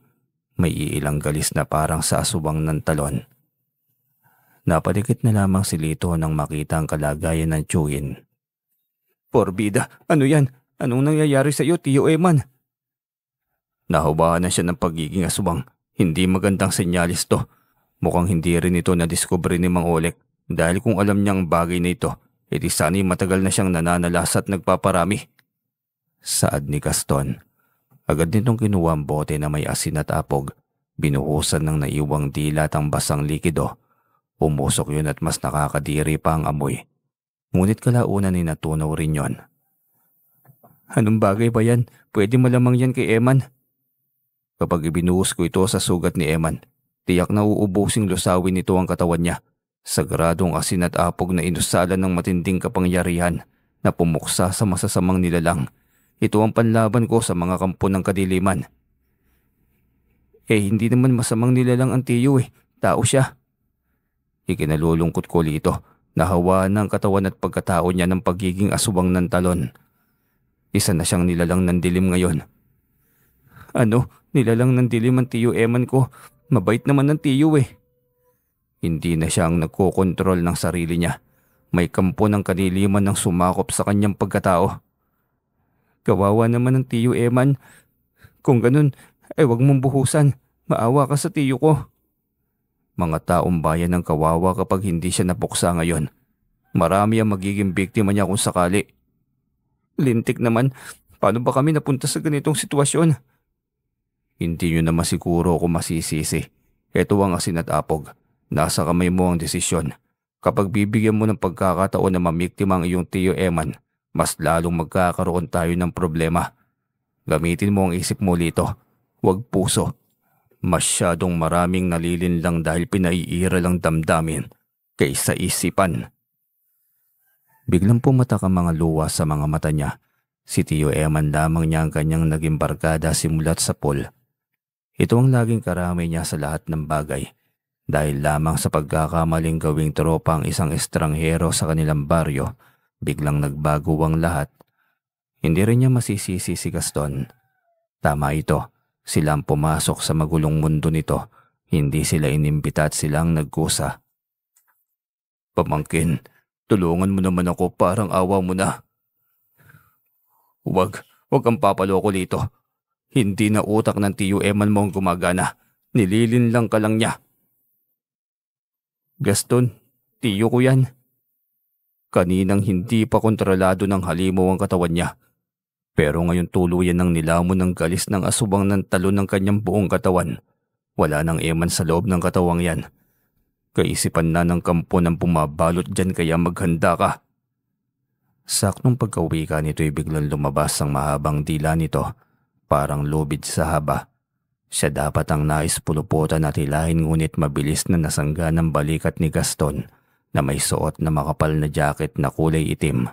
May iilang galis na parang sa aswang ng talon. Napadikit na lamang si Lito nang makita ang kalagayan ng tiyuhin. "Porbida, ano yan? Anong nangyayari sa iyo, Tiyo Eman?" "Nahawahan na siya ng pagiging aswang. Hindi magandang senyalis to. Mukhang hindi rin ito nadiskubre ni Mang Olek dahil kung alam niyang bagay na ito, edi sana'y matagal na siyang nananalas at nagpaparami." Saad ni Gaston. Agad nitong kinuha ang bote na may asin at apog. Binuhusan ng naiwang dila at ang basang likido. Pumusok yun at mas nakakadiri pa ang amoy. Ngunit kalaunan ay natunaw rin yon. "Anong bagay ba yan? Pwede malamang yan kay Eman." "Kapag ibinuhos ko ito sa sugat ni Eman, tiyak na uubusing lusawin nito ang katawan niya. Sagradong asin at apog na inusalan ng matinding kapangyarihan na pumuksa sa masasamang nilalang. Ito ang panlaban ko sa mga kampo ng kadiliman." Hindi naman masamang nilalang ang Tiyo Tao siya." Ikinalulungkot ko, Lito. Nahawaan ng katawan at pagkatao niya ng pagiging aswang ng talon. Isa na siyang nilalang ng dilim ngayon. "Ano? Nilalang ng dilim ang Tiyo Eman ko? Mabait naman ng Tiyo Hindi na siya ang nagkokontrol ng sarili niya. May kampo ng kadiliman ng sumakop sa kanyang pagkatao. Kawawa naman ng Tiyo Eman. Kung ganun, ay wag mong buhusan. Maawa ka sa tiyo ko." Mga taong bayan ang kawawa kapag hindi siya napuksa ngayon. Marami ang magiging biktima niya kung sakali. "Lintik naman, paano ba kami napunta sa ganitong sitwasyon?" "Hindi nyo na masiguro ako masisisi. Ito ang asin at apog. Nasa kamay mo ang desisyon. Kapag bibigyan mo ng pagkakataon na mamiktima ang iyong Tiyo Eman, mas lalong magkakaroon tayo ng problema. Gamitin mo ang isip mo, Lito. Huwag puso. Masyadong maraming nalilinlang dahil pinaiiral ang damdamin kaysa isipan. Biglang pumatak ang mga luha sa mga mata niya. Si Tiyo Eman lamang niya ang kanyang naging barkada simulat sa pool. Ito ang laging karamay niya sa lahat ng bagay. Dahil lamang sa pagkakamaling gawing tropa ang isang estranghero sa kanilang baryo, biglang nagbago ang lahat. Hindi rin niya masisisi si Gaston. Tama ito, sila ang pumasok sa magulong mundo nito. Hindi sila inimbita at silang nagkusa. Pamangkin, tulungan mo naman ako, parang awa mo na. Huwag kang papaloko, Lito. Hindi na utak ng Tiyo Eman mo ang gumagana. Nililinlang ka lang niya. Gaston, tiyo ko yan. Kaninang hindi pa kontrolado ng halimaw ang katawan niya. Pero ngayon tuluyan ng nilamon ng galis ng asubang ng talon ng kanyang buong katawan. Wala nang eman sa loob ng katawang yan. Kaisipan na ng kampo ng pumabalot dyan kaya maghanda ka. Saktong pagkauwi ka nito'y biglang lumabas ang mahabang dila nito, parang lubid sa haba. Siya dapat ang nais puluputan at hilahin ngunit mabilis na nasangga ng balikat ni Gaston na may suot na makapal na jacket na kulay itim.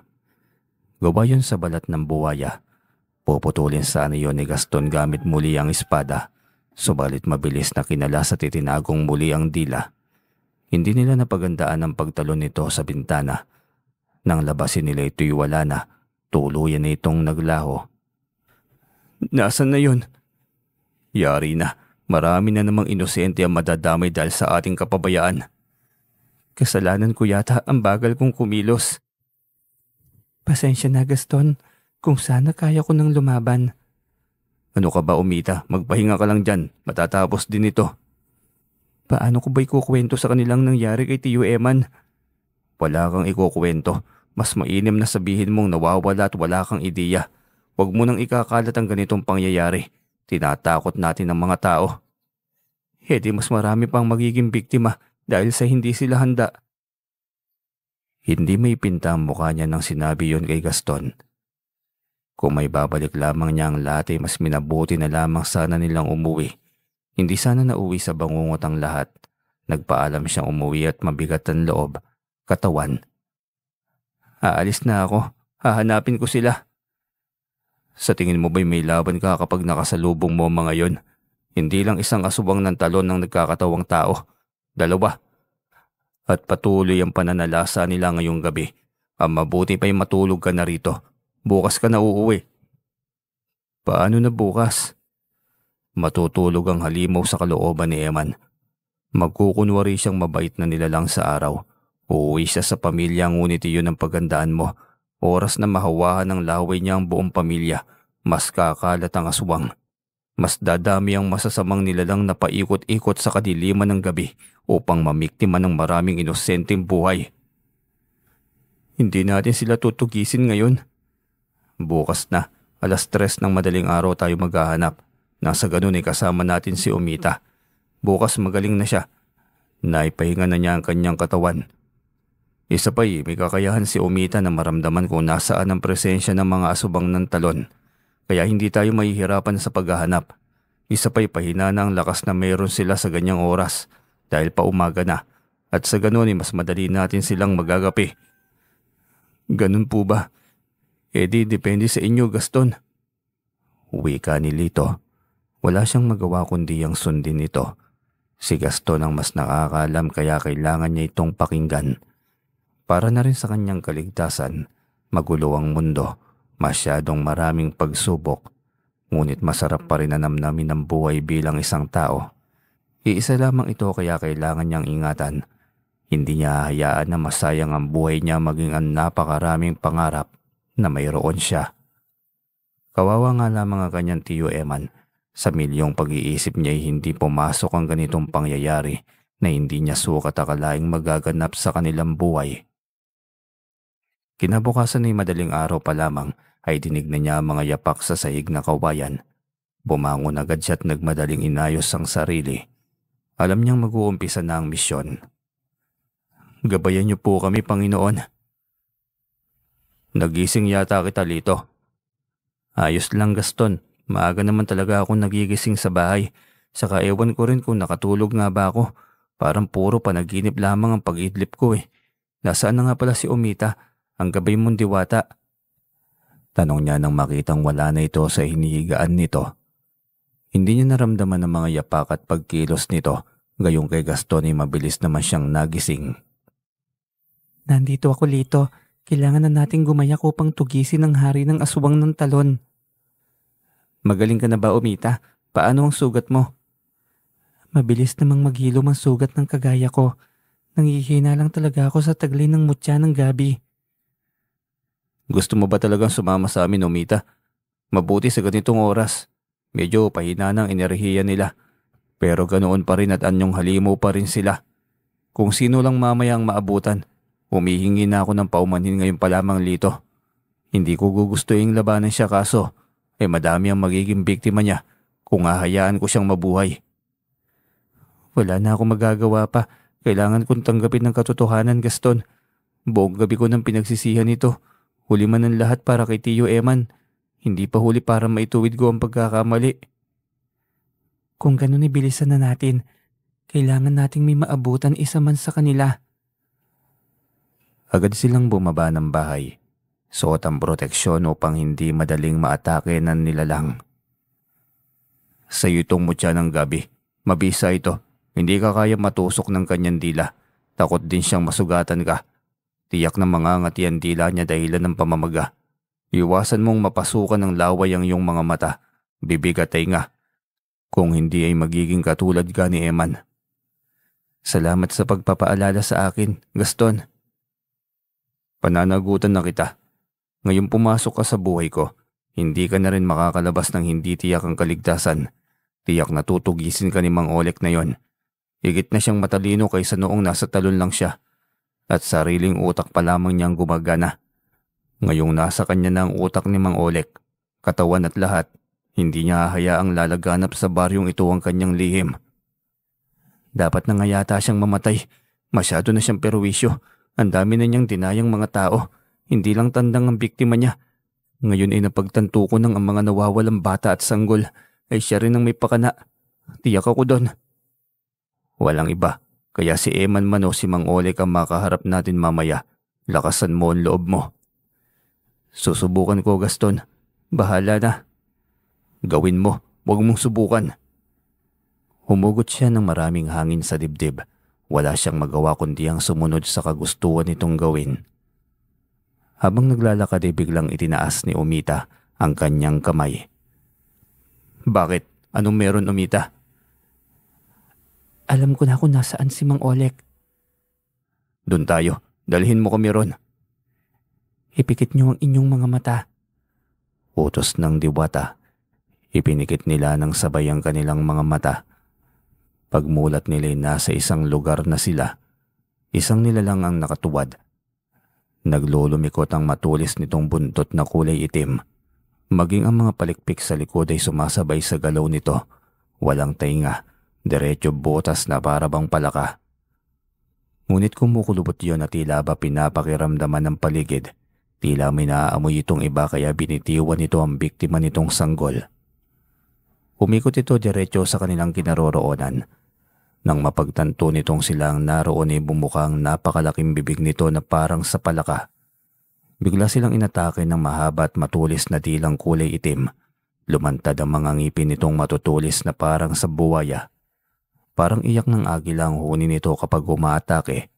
Gawa yun sa balat ng buwaya. Puputulin sana yun ni Gaston gamit muli ang espada, subalit mabilis na kinalas at itinagong muli ang dila. Hindi nila napagandaan ang pagtalon nito sa bintana. Nang labasin nila ito'y wala na, tuluyan na itong naglaho. Nasaan na yun? Yari na, marami na namang inosente ang madadamay dahil sa ating kapabayaan. Kasalanan ko yata ang bagal kong kumilos. Pasensya na, Gaston, kung sana kaya ko nang lumaban. Ano ka ba, Umita? Magpahinga ka lang dyan, matatapos din ito. Paano ko ba ikukwento sa kanilang nangyari kay Tiyo Eman? Wala kang ikukwento, mas mainam na sabihin mong nawawala at wala kang ideya. Huwag mo nang ikakalat ang ganitong pangyayari. Tinatakot natin ang mga tao. Di mas marami pang magiging biktima dahil sa hindi sila handa. Hindi may pinta ang mukha niya nang sinabi yon kay Gaston. Kung may babalik lamang niya ang lahat mas minabuti na lamang sana nilang umuwi. Hindi sana nauwi sa bangungot ang lahat. Nagpaalam siyang umuwi at mabigat ang loob, katawan. Aalis na ako, hahanapin ko sila. Sa tingin mo ba'y may laban ka kapag nakasalubong mo mga yon? Hindi lang isang asubang ng talon ng nagkakatawang tao. 2. At patuloy ang pananalasa nila ngayong gabi. Ang mabuti pa'y matulog ka na rito. Bukas ka na uuwi. Paano na bukas? Matutulog ang halimaw sa kalooban ni Eman. Magkukunwari siyang mabait na nilalang sa araw. Uuwi siya sa pamilya ngunit iyon ang pagandaan mo. Oras na mahawahan ng laway niya ang buong pamilya, mas kakalat ang aswang. Mas dadami ang masasamang nilalang na paikot-ikot sa kadiliman ng gabi upang mamiktima ng maraming inosenteng buhay. Hindi natin sila tutugisin ngayon. Bukas na, 3:00 ng madaling araw tayo maghahanap. Nasa ganun ay kasama natin si Umita. Bukas magaling na siya. Naipahinga na niya ang kanyang katawan. Isa pa'y may kakayahan si Umita na maramdaman kung nasaan ang presensya ng mga asubang ng talon. Kaya hindi tayo mahihirapan sa paghahanap. Isa pa'y pahina na ang lakas na mayroon sila sa ganyang oras dahil pa umaga na. At sa ganun ay mas madali natin silang magagapi. Ganun po ba? Depende sa inyo, Gaston. Wika ni Lito. Wala siyang magawa kundi ang sundin ito. Si Gaston ang mas nakakaalam kaya kailangan niya itong pakinggan. Para na rin sa kanyang kaligtasan, magulo ang mundo, masyadong maraming pagsubok, ngunit masarap pa rin na namnamin ang buhay bilang isang tao. Iisa lamang ito kaya kailangan niyang ingatan. Hindi niya hayaan na masayang ang buhay niya maging ang napakaraming pangarap na mayroon siya. Kawawa nga lamang ang kanyang Tiyo Eman. Sa milyong pag-iisip niya ay hindi pumasok ang ganitong pangyayari na hindi niya sukat akalaing magaganap sa kanilang buhay. Kinabukasan ay madaling araw pa lamang ay dinig na niya ang mga yapak sa sahig na kawayan. Bumangon agad siya at nagmadaling inayos ang sarili. Alam niyang mag-uumpisa na ang misyon. Gabayan niyo po kami, Panginoon. Nagising yata kita, Lito. Ayos lang, Gaston. Maaga naman talaga akong nagigising sa bahay. Saka ewan ko rin kung nakatulog nga ba ako. Parang puro panaginip lamang ang pag-idlip ko eh. Nasaan na nga pala si Umita, ang gabay mong diwata? Tanong niya nang makitang wala na ito sa hinihigaan nito. Hindi niya naramdaman ang mga yapak at pagkilos nito. Gayong kay Gaston ay mabilis naman siyang nagising. Nandito ako, Lito. Kailangan na nating gumayak upang tugisin ang hari ng aswang ng talon. Magaling ka na ba, Umita? Paano ang sugat mo? Mabilis namang maghilom ang sugat ng kagaya ko. Nangihina lang talaga ako sa taglay ng mutya ng gabi. Gusto mo ba talagang sumama sa amin, Umita? Mabuti sa ganitong oras. Medyo pahina ng enerhiya nila. Pero ganoon pa rin at anyong halimo pa rin sila. Kung sino lang mamaya ang maabutan, humihingi na ako ng paumanhin ngayon pa lamang, Lito. Hindi ko gugustuhin labanan siya kaso madami ang magiging biktima niya kung hahayaan ko siyang mabuhay. Wala na akong magagawa pa. Kailangan kong tanggapin ng katotohanan, Gaston. Buong gabi ko nang pinagsisihan ito. Huli man ang lahat para kay Tio Eman. Hindi pa huli para maituwid ko ang pagkakamali. Kung ganun ibilisan na natin, kailangan nating may maabutan isa man sa kanila. Agad silang bumaba ng bahay. Suot ang proteksyon upang hindi madaling maatake ng nilalang. Sa itong mutya ng gabi, mabisa ito. Hindi ka kaya matusok ng kanyang dila. Takot din siyang masugatan ka. Tiyak na mangangati ang dila niya dahilan ng pamamaga. Iwasan mong mapasukan ng laway ang iyong mga mata, bibig at tainga. Kung hindi ay magiging katulad ka ni Eman. Salamat sa pagpapaalala sa akin, Gaston. Pananagutan na kita. Ngayong pumasok ka sa buhay ko, hindi ka na rin makakalabas ng hindi tiyak ang kaligtasan. Tiyak na tutugisin ka ni Mang Olek na yon. Higit na siyang matalino kaysa noong nasa talon lang siya. At sariling utak pa lamang niyang gumagana. Ngayong nasa kanya na ang utak ni Mang Olek, katawan at lahat, hindi niya hahayaang lalaganap sa baryong ito ang kanyang lihim. Dapat na nga yata siyang mamatay. Masyado na siyang perwisyo. Ang dami na niyang dinayang mga tao. Hindi lang tandang ang biktima niya. Ngayon ay napagtanto ko ng ang mga nawawalang bata at sanggol ay siya rin ang may pakana. Tiyak ako doon. Walang iba. Kaya si Eman man o si Mang Olek ang makaharap natin mamaya. Lakasan mo ang loob mo. Susubukan ko, Gaston. Bahala na. Gawin mo. Huwag mong subukan. Humugot siya ng maraming hangin sa dibdib. Wala siyang magawa kundi ang sumunod sa kagustuhan nitong gawin. Habang naglalakad ay biglang itinaas ni Umita ang kanyang kamay. Bakit? Anong meron, Umita? Alam ko na kung nasaan si Mang Olek. Doon tayo. Dalhin mo kami ron. Ipikit niyo ang inyong mga mata. Utos ng diwata. Ipinikit nila ng sabay ang kanilang mga mata. Pagmulat nila nasa isang lugar na sila. Isang nilalang ang nakatuwad. Naglulumikot ang matulis nitong buntot na kulay itim. Maging ang mga palikpik sa likod ay sumasabay sa galaw nito. Walang tainga, diretso butas na para bang palaka. Ngunit kumukulubot yun at tila ba pinapakiramdaman ng paligid. Tila may naaamoy itong iba kaya binitiwan nito ang biktima nitong sanggol. Umikot ito diretso sa kanilang kinaroroonan. Nang mapagtanto nitong silang naroon ay bumukang napakalaking bibig nito na parang sa palaka. Bigla silang inatake ng mahaba at matulis na dilang kulay itim. Lumantad ang mga ngipin nitong matutulis na parang sa buwaya. Parang iyak ng agila ang huni nito kapag umaatake.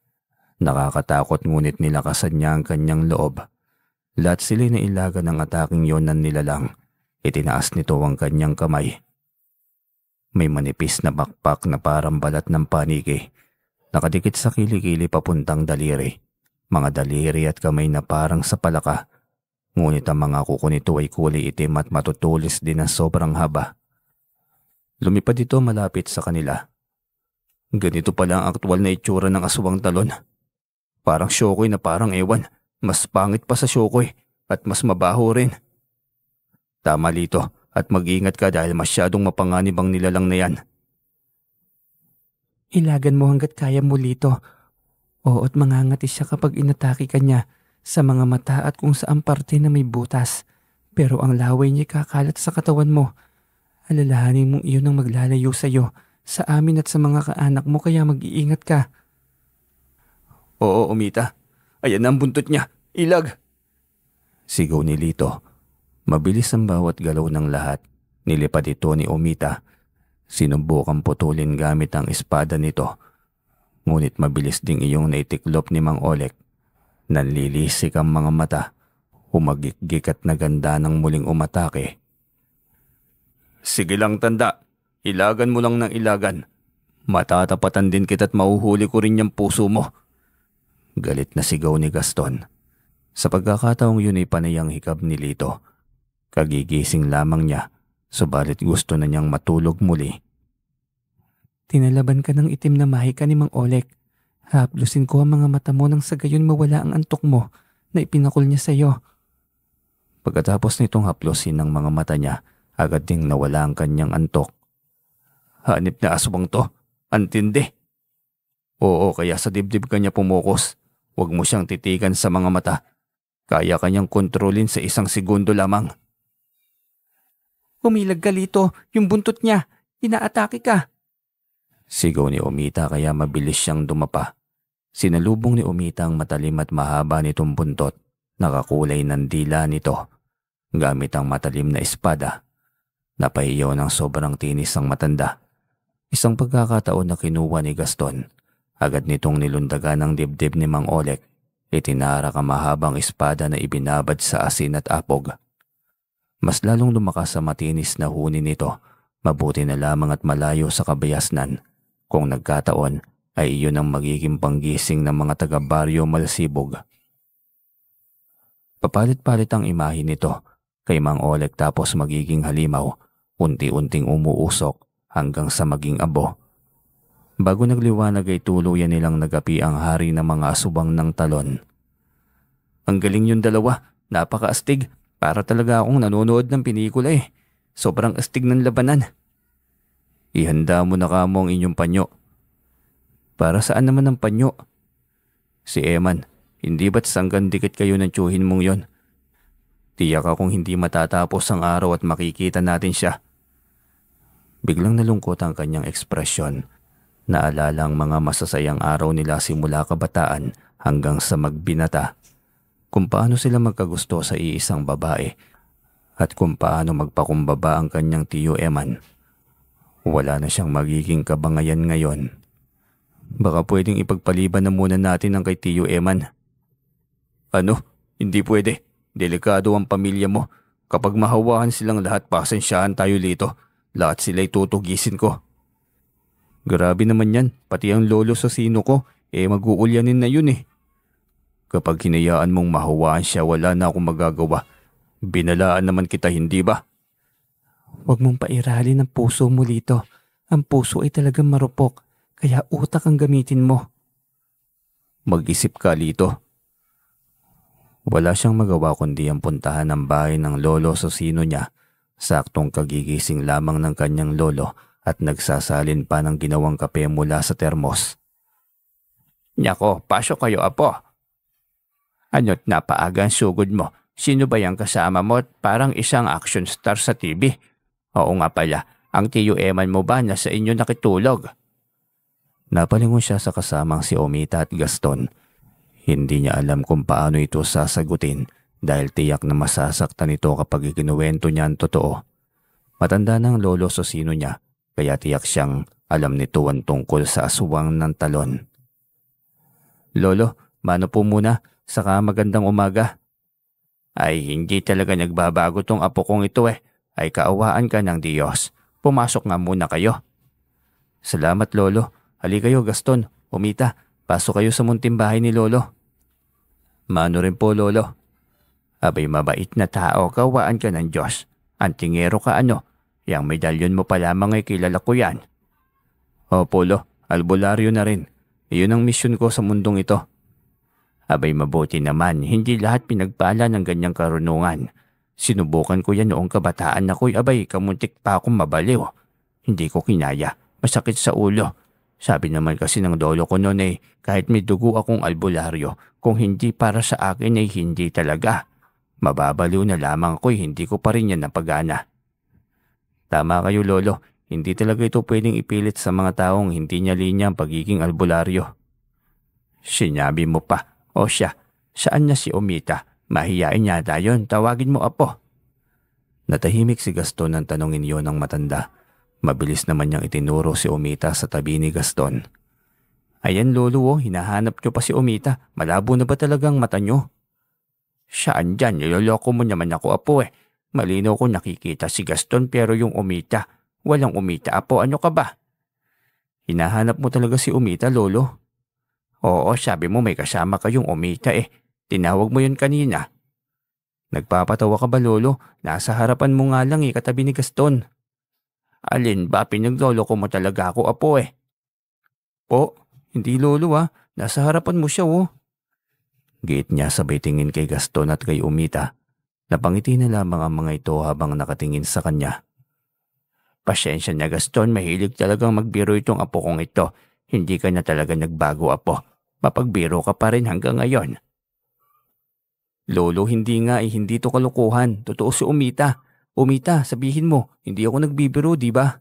Nakakatakot ngunit nilakasan niya ang kanyang loob. Lahat sila'y nailaga ng ataking yon ng nilalang. Itinaas nito ang kanyang kamay. May manipis na bakpak na parang balat ng paniki. Nakadikit sa kilikili papuntang daliri. Mga daliri at kamay na parang sa palaka. Ngunit ang mga kuko nito ay kulay itim at matutulis din na sobrang haba. Lumipad ito malapit sa kanila. Ganito pala ang aktwal na itsura ng aswang talon. Parang syokoy na parang ewan. Mas pangit pa sa syokoy at mas mabaho rin. Tama, Lito. At mag-ingat ka dahil masyadong mapanganib ang nilalang na yan. Ilagan mo hanggat kaya mo, Lito. Oo't mangangati siya kapag inatake ka niya sa mga mata at kung saan parte na may butas. Pero ang laway niya kakalat sa katawan mo. Alalahanin mong iyon ang maglalayo sa'yo, sa amin at sa mga kaanak mo, kaya mag-iingat ka. Oo, Omita. Ayan na ang buntot niya. Ilag! Sigaw ni Lito. Mabilis ang bawat galaw ng lahat. Nilipad ito ni Omita. Sinubukang putulin gamit ang espada nito. Ngunit mabilis ding iyong naitiklop ni Mang Olek. Nanlilisik ang mga mata. Humagikgik at naganda ng muling umatake. Sige lang, tanda. Ilagan mo lang ng ilagan. Matatapatan din kita't mauhuli ko rin yung puso mo. Galit na sigaw ni Gaston. Sa pagkakataong yun ay panay ang hikab ni Lito. Kagigising lamang niya, subalit gusto na niyang matulog muli. Tinalaban ka ng itim na mahika ni Mang Olek. Haplusin ko ang mga mata mo nang sa gayon mawala ang antok mo na ipinakul niya sa'yo. Pagkatapos nitong haplusin ng mga mata niya, agad ding nawala ang kanyang antok. Hanip na aswang to. Antindi. Oo, kaya sa dibdib kanya pumukos. Huwag mo siyang titikan sa mga mata. Kaya kanyang kontrolin sa 1 segundo lamang. Umilag ka, Lito. Yung buntot niya. Inaatake ka. Sigaw ni Omita kaya mabilis siyang dumapa. Sinalubong ni Omita ang matalim at mahaba nitong buntot. Nakakulay ng dila nito. Gamit ang matalim na espada. Napahiyaw ng sobrang tinis ang matanda. Isang pagkakataon na kinuha ni Gaston. Agad nitong nilundagan ang dibdib ni Mang Olek. Itinarak ang mahabang espada na ibinabad sa asin at apog. Mas lalong lumakas sa matinis na huni nito. Mabuti na lamang at malayo sa kabayasnan. Kung nagkataon ay iyon ang magiging panggising ng mga taga-baryo Malsibog. Papalit-palit ang imahe nito kay Mang Olek tapos magiging halimaw. Unti-unting umuusok hanggang sa maging abo. Bago nagliwanag ay tuluyan nilang nagapi ang hari ng mga asubang ng talon. Ang galing yung dalawa, napaka-astig. Para talaga akong nanonood ng pelikula eh. Sobrang astig ng labanan. Ihanda mo na kamo ang inyong panyo. Para saan naman ang panyo? Si Eman, hindi ba't sanggan dikit kayo ng tiyuhin mong yon? Tiyak akong hindi matatapos ang araw at makikita natin siya. Biglang nalungkot ang kanyang ekspresyon. Naalala ang mga masasayang araw nila simula kabataan hanggang sa magbinata. Kung paano sila magkagusto sa iisang babae at kung paano magpakumbaba ang kanyang tiyo Eman. Wala na siyang magiging kabangayan ngayon. Baka pwedeng ipagpaliban na muna natin ang kay tiyo Eman. Ano? Hindi pwede. Delikado ang pamilya mo. Kapag mahawahan silang lahat, pasensyahan tayo Lito. Lahat sila'y tutugisin ko. Grabe naman yan, pati ang lolo sa sino ko, mag-uulyanin na yun eh. Kapag hinayaan mong mahawaan siya, wala na akong magagawa. Binalaan naman kita, hindi ba? Huwag mong pairalin ang puso mo, Lito. Ang puso ay talagang marupok, kaya utak ang gamitin mo. Mag-isip ka, Lito. Wala siyang magawa kundi ang puntahan ng bahay ng lolo sa sino niya. Saktong kagigising lamang ng kanyang lolo at nagsasalin pa ng ginawang kape mula sa termos. Nyako, pasok kayo apo. Ano't napaaga ang sugod mo? Sino ba yung kasama mo? Parang isang action star sa TV. Oo nga pala, ang tiyo Eman mo ba na sa inyo nakitulog? Napalingon siya sa kasamang si Omita at Gaston. Hindi niya alam kung paano ito sasagutin dahil tiyak na masasaktan ito kapag ikinuwento niya ang totoo. Matanda ng lolo sa sino niya. Kaya tiyak siyang alam nito ang tungkol sa aswang ng talon. Lolo, mano po muna, saka magandang umaga. Ay hindi talaga nagbabago tong apo kong ito eh. Ay kaawaan ka ng Diyos. Pumasok nga muna kayo. Salamat Lolo. Hali kayo Gaston, Omita. Pasok kayo sa munting bahay ni Lolo. Mano rin po Lolo. Abay mabait na tao, kaawaan ka ng Diyos. Antingero ka ano? Yang medalyon mo pa lamang ay kilala ko yan. Opo, Lo. Albularyo na rin. Iyon ang misyon ko sa mundong ito. Abay mabuti naman, hindi lahat pinagpala ng ganyang karunungan. Sinubukan ko yan noong kabataan ako'y abay kamuntik pa akong mabaliw. Hindi ko kinaya, masakit sa ulo. Sabi naman kasi ng lolo ko noon kahit may dugo akong albularyo, kung hindi para sa akin ay hindi talaga. Mababaliw na lamang ako hindi ko pa rin yan napagana. Tama kayo lolo, hindi talaga ito pwedeng ipilit sa mga taong hindi niya linya ang pagiging albularyo. Sinabi mo pa, o siya, saan na si Omita? Mahiyain yata yun, tawagin mo apo. Natahimik si Gaston nang tanongin yon ng matanda. Mabilis naman niyang itinuro si Omita sa tabi ni Gaston. Ayan lolo hinahanap niyo pa si Omita. Malabo na ba talagang mata niyo? Saan dyan? Niloloko mo naman ako apo Malinaw ko nakikita si Gaston pero yung Omita. Walang Omita apo, ano ka ba? Hinahanap mo talaga si Omita lolo? Oo, sabi mo may kasama kayong Omita Tinawag mo yun kanina. Nagpapatawa ka ba lolo? Nasa harapan mo nga lang katabi ni Gaston. Alin ba, pinagloloko mo talaga ako apo Po, hindi lolo nasa harapan mo siya Giit niya sabay tingin kay Gaston at kay Omita. Napangiti na lamang ang mga ito habang nakatingin sa kanya. Pasensya na Gaston, mahilig talagang magbiro itong apo kong ito. Hindi ka na talaga nagbago apo. Mapagbiro ka pa rin hanggang ngayon. Lolo, hindi nga hindi to kalokohan. Totoo si Omita. Omita, sabihin mo, hindi ako nagbibiro, di ba?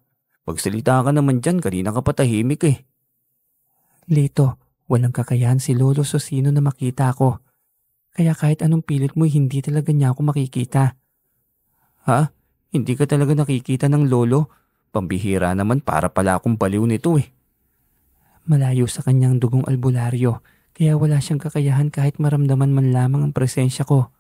Pagsalita ka naman dyan, kanina ka patahimik Lito, walang kakayahan si Lolo Sosino na makita ako. Kaya kahit anong pilit mo, hindi talaga niya ako makikita. Ha? Hindi ka talaga nakikita ng lolo? Pambihira naman, para pala akong baliw nito Malayo sa kanyang dugong albularyo, kaya wala siyang kakayahan kahit maramdaman man lamang ang presensya ko.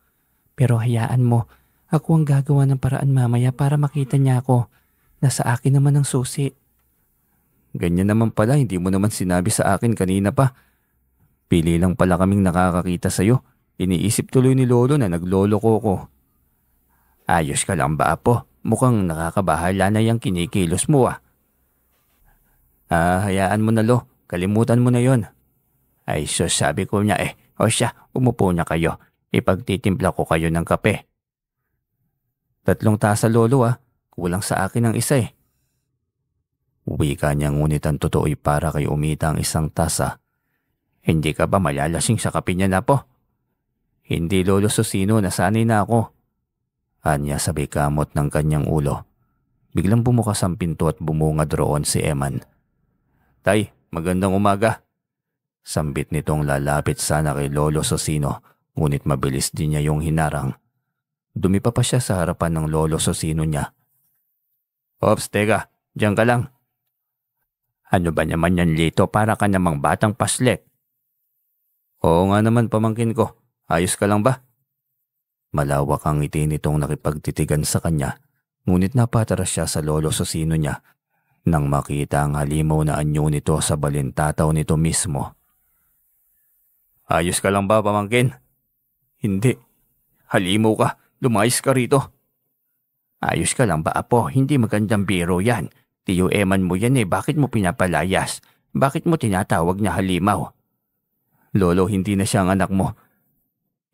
Pero hayaan mo, ako ang gagawa ng paraan mamaya para makita niya ako. Nasa akin naman ang susi. Ganyan naman pala, hindi mo naman sinabi sa akin kanina pa. Pili lang pala kaming nakakakita sa'yo. Iniisip tuloy ni lolo na nagloloko ko. Ayos ka lang ba apo? Mukhang nakakabahala na yung kinikilos mo hayaan mo na lo. Kalimutan mo na yon. Ay sus, sabi ko niya O siya, umupo na kayo. Ipagtitimpla ko kayo ng kape. 3 tasa lolo Kulang sa akin ang isa Wika niya ngunit ang totoo ay para kay Omita ang 1 tasa. Hindi ka ba malalasing sa kape niya na po? Hindi lolo Sosino, nasanay na ako. Anya sabay kamot ng kanyang ulo. Biglang bumukas ang pinto at bumungad roon si Eman. Tay, magandang umaga. Sambit nitong lalapit sana kay lolo Sosino, ngunit mabilis din niya yung hinarang. Dumipa pa siya sa harapan ng lolo Sosino niya. Ops, teka, diyan ka lang. Ano ba naman yan Lito, para ka namang batang paslet? Oo nga naman pamangkin ko, ayos ka lang ba? Malawak ang ngiti nitong nakipagtitigan sa kanya, ngunit napataras siya sa lolo Sosino niya nang makita ang halimaw na anyo nito sa balintataw nito mismo. Ayos ka lang ba pamangkin? Hindi. Halimaw ka, lumayas ka rito. Ayos ka lang ba apo? Hindi magandang biro yan. Tiyo Eman mo yan bakit mo pinapalayas? Bakit mo tinatawag na halimaw? Lolo, hindi na siya ang anak mo.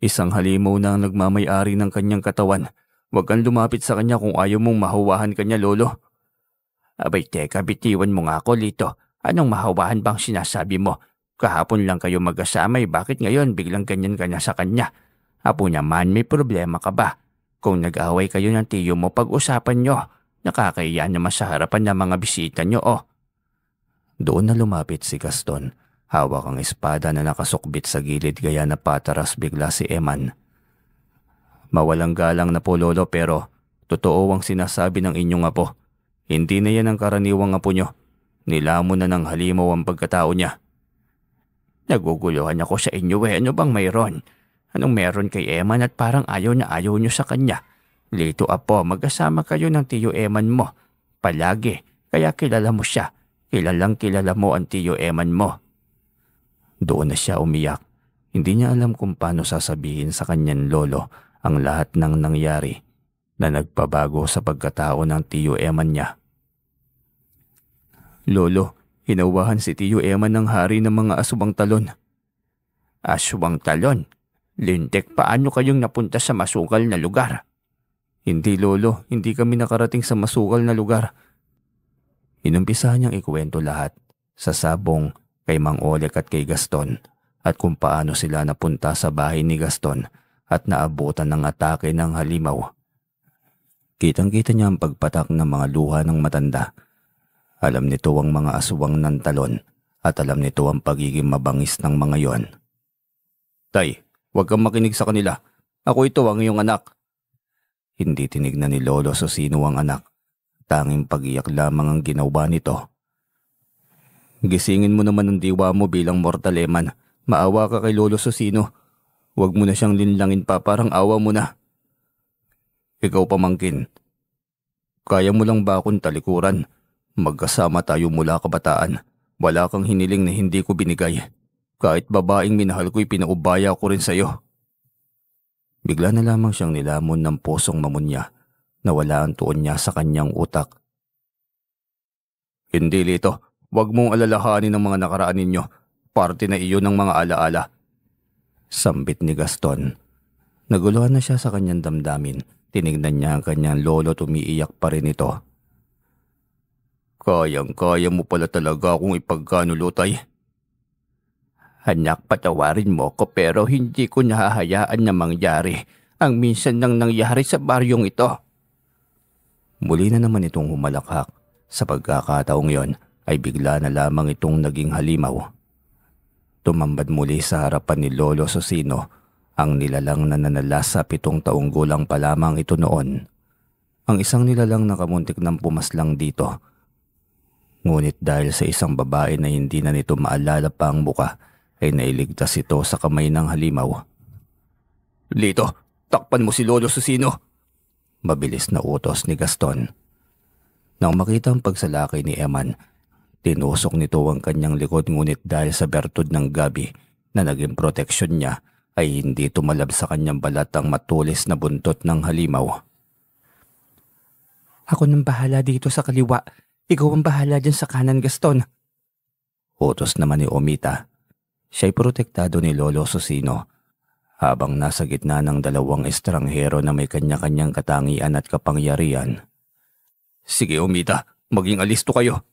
Isang halimaw na ang nagmamay-ari ng kanyang katawan. Huwag kang lumapit sa kanya kung ayaw mong mahawahan kanya, lolo. Abay teka, bitiwan mo nga ako, Lito. Anong mahawahan bang sinasabi mo? Kahapon lang kayo mag-asama bakit ngayon biglang ganyan ka na sa kanya? Apo naman, may problema ka ba? Kung nag-away kayo ng tiyo mo, pag-usapan nyo. Nakakahiya naman sa harapan ng mga bisita nyo, Doon na lumapit si Gaston. Hawak ang espada na nakasukbit sa gilid gaya na pataras bigla si Eman. Mawalang galang na po lolo pero totoo ang sinasabi ng inyong apo. Hindi na yan ang karaniwang apo nyo. Nilamon na ng halimaw ang pagkatao niya. Naguguluhan ako sa inyo Ano bang mayroon? Anong meron kay Eman at parang ayaw na ayaw nyo sa kanya? Lito apo, magkasama kayo ng tiyo Eman mo. Palagi, kaya kilala mo siya. Kilalang kilala mo ang tiyo Eman mo. Doon na siya umiyak. Hindi niya alam kung paano sasabihin sa kanyang lolo ang lahat ng nangyari na nagpabago sa pagkatao ng tiyo Eman niya. Lolo, hinawahan si tiyo Eman ng hari ng mga aswang talon. Aswang talon? Lintik, paano kayong napunta sa masukal na lugar? Hindi lolo, hindi kami nakarating sa masukal na lugar. Inumpisahan niyang ikuwento lahat. sa sabong, kay Mang Oleg at kay Gaston, at kung paano sila napunta sa bahay ni Gaston at naabutan ng atake ng halimaw. Kitang-kita niya ang pagpatak ng mga luha ng matanda. Alam nito ang mga aswang ng talon at alam nito ang pagiging mabangis ng mga yon. "Tay, huwag kang makinig sa kanila. Ako ito ang iyong anak." Hindi tinignan ni Lolo Susino ang anak. Tanging pag-iyak lamang ang ginawa nito. "Gisingin mo naman ang diwa mo bilang mortal, Eman. Maawa ka kay Lolo Susino. Huwag mo na siyang linlangin pa, parang awa mo na." "Ikaw, pamangkin, kaya mo lang ba akong talikuran? Magkasama tayo mula kabataan. Wala kang hiniling na hindi ko binigay. Kahit babaeng minahal ko'y pinaubaya ko rin sa'yo." Bigla na lamang siyang nilamon ng pusong mamunya. Nawala ang tuon niya sa kanyang utak. "Hindi, Lito. Huwag mong alalahanin ang mga nakaraan ninyo. Parte na iyon ng mga alaala." Sambit ni Gaston. Naguluhan na siya sa kanyang damdamin. Tinignan niya ang kanyang lolo at umiiyak pa rin ito. "Kayang-kaya mo pala talaga akong ipagkanulo, Tay." "Anak, patawarin mo ko pero hindi ko nahahayaan na mangyari ang minsan nang nangyari sa baryong ito." Muli na naman itong humalakhak. Sa pagkakataong yon ay bigla na lamang itong naging halimaw. Tumambad muli sa harapan ni Lolo Susino ang nilalang na nanala sa 7 taong gulang pa lamang ito noon. Ang isang nilalang nakamuntik ng pumaslang dito. Ngunit dahil sa isang babae na hindi na nito maalala pa ang muka, ay nailigtas ito sa kamay ng halimaw. "Lito, takpan mo si Lolo Susino!" Mabilis na utos ni Gaston. Nang makita ang pagsalakay ni Eman, tinusok nito ang kanyang likod, ngunit dahil sa bertud ng gabi na naging proteksyon niya ay hindi tumalab sa kanyang balat ang matulis na buntot ng halimaw. "Ako nang bahala dito sa kaliwa. Ikaw ang bahala dyan sa kanan, Gaston." Utos naman ni Omita. Siya'y protektado ni Lolo Susino habang nasa gitna ng 2 estranghero na may kanya-kanyang katangian at kapangyarihan. "Sige, Omita, maging alisto kayo."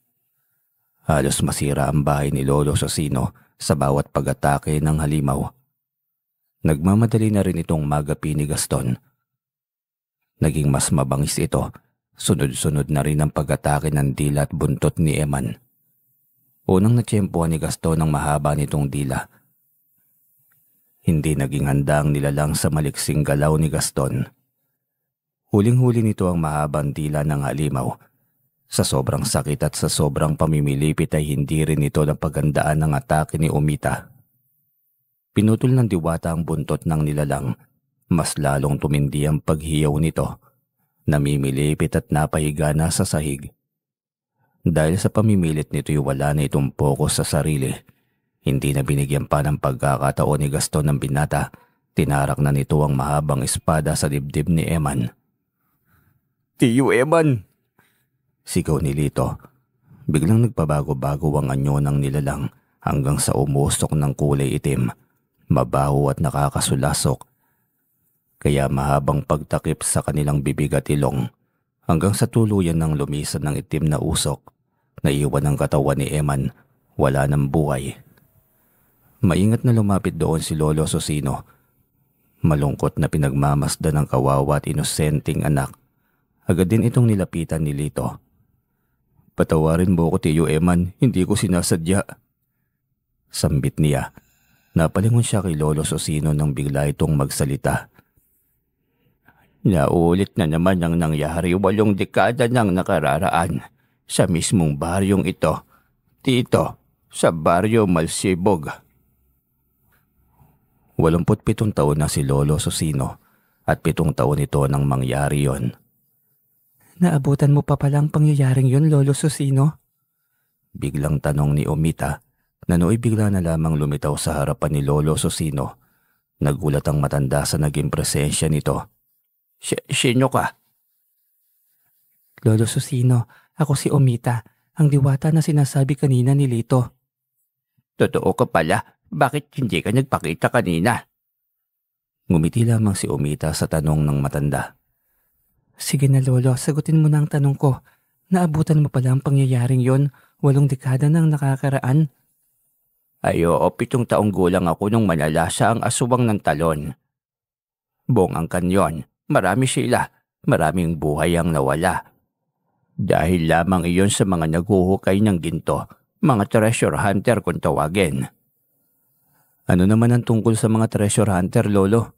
Halos masira ang bahay ni Lolo Susino sa bawat pag-atake ng halimaw. Nagmamadali na rin itong magapi ni Gaston. Naging mas mabangis ito. Sunod-sunod na rin ang pag-atake ng dila at buntot ni Eman. Unang natsyempohan ni Gaston ang mahaba nitong dila. Hindi naging handa ang nilalang sa maliksing galaw ni Gaston. Huling-huli nito ang mahabang dila ng halimaw. Sa sobrang sakit at sa sobrang pamimilipit ay hindi rin ito napagandaan ng atake ni Omita. Pinutol ng diwata ang buntot ng nilalang. Mas lalong tumindi ang paghiyaw nito. Namimilipit at napahiga na sa sahig. Dahil sa pamimilit nito'y wala na itong pokus sa sarili. Hindi na binigyan pa ng pagkakataon ni Gaston ng binata. Tinarak na nito ang mahabang espada sa dibdib ni Eman. "Tiyo, Eman!" Sigaw ni Lito. Biglang nagpabago-bago ang anyo ng nilalang hanggang sa umusok ng kulay itim. Mabaho at nakakasulasok. Kaya mahabang pagtakip sa kanilang bibig at ilong hanggang sa tuluyan ng lumisan ng itim na usok. Naiwan ang katawan ni Eman. Wala ng buhay. Maingat na lumapit doon si Lolo Susino. Malungkot na pinagmamasdan ng kawawa at inosenteng anak. Agad din itong nilapitan ni Lito. "Patawarin mo ko, Tiyo Eman. Hindi ko sinasadya." Sambit niya. Napalingon siya kay Lolo Susino nang bigla itong magsalita. "Naulit na naman ang nangyari 8 dekada nang nakararaan sa mismong baryong ito. Dito, sa baryo Malsibog." 87 taon na si Lolo Susino at 7 taon ito nang mangyari yon. "Naabutan mo pa palang pangyayaring yon, Lolo Susino?" Biglang tanong ni Omita na nooy bigla na lamang lumitaw sa harapan ni Lolo Susino. Nagulat ang matanda sa naging presensya nito. Sino ka?" "Lolo Susino, ako si Omita, ang diwata na sinasabi kanina ni Lito." "Totoo ka pala. Bakit hindi ka nagpakita kanina?" Ngumiti lamang si Omita sa tanong ng matanda. "Sige na, Lolo, sagutin mo na ang tanong ko. Naabutan mo pala ang pangyayaring yon 8 dekada nang nakakaraan. Ay oo, 7 taong gulang ako nung manalasa ang aswang ng talon. Buong angkan yon, marami sila, maraming buhay ang nawala. Dahil lamang iyon sa mga naghuhukay ng ginto, mga treasure hunter kung tawagin. Ano naman ang tungkol sa mga treasure hunter, Lolo?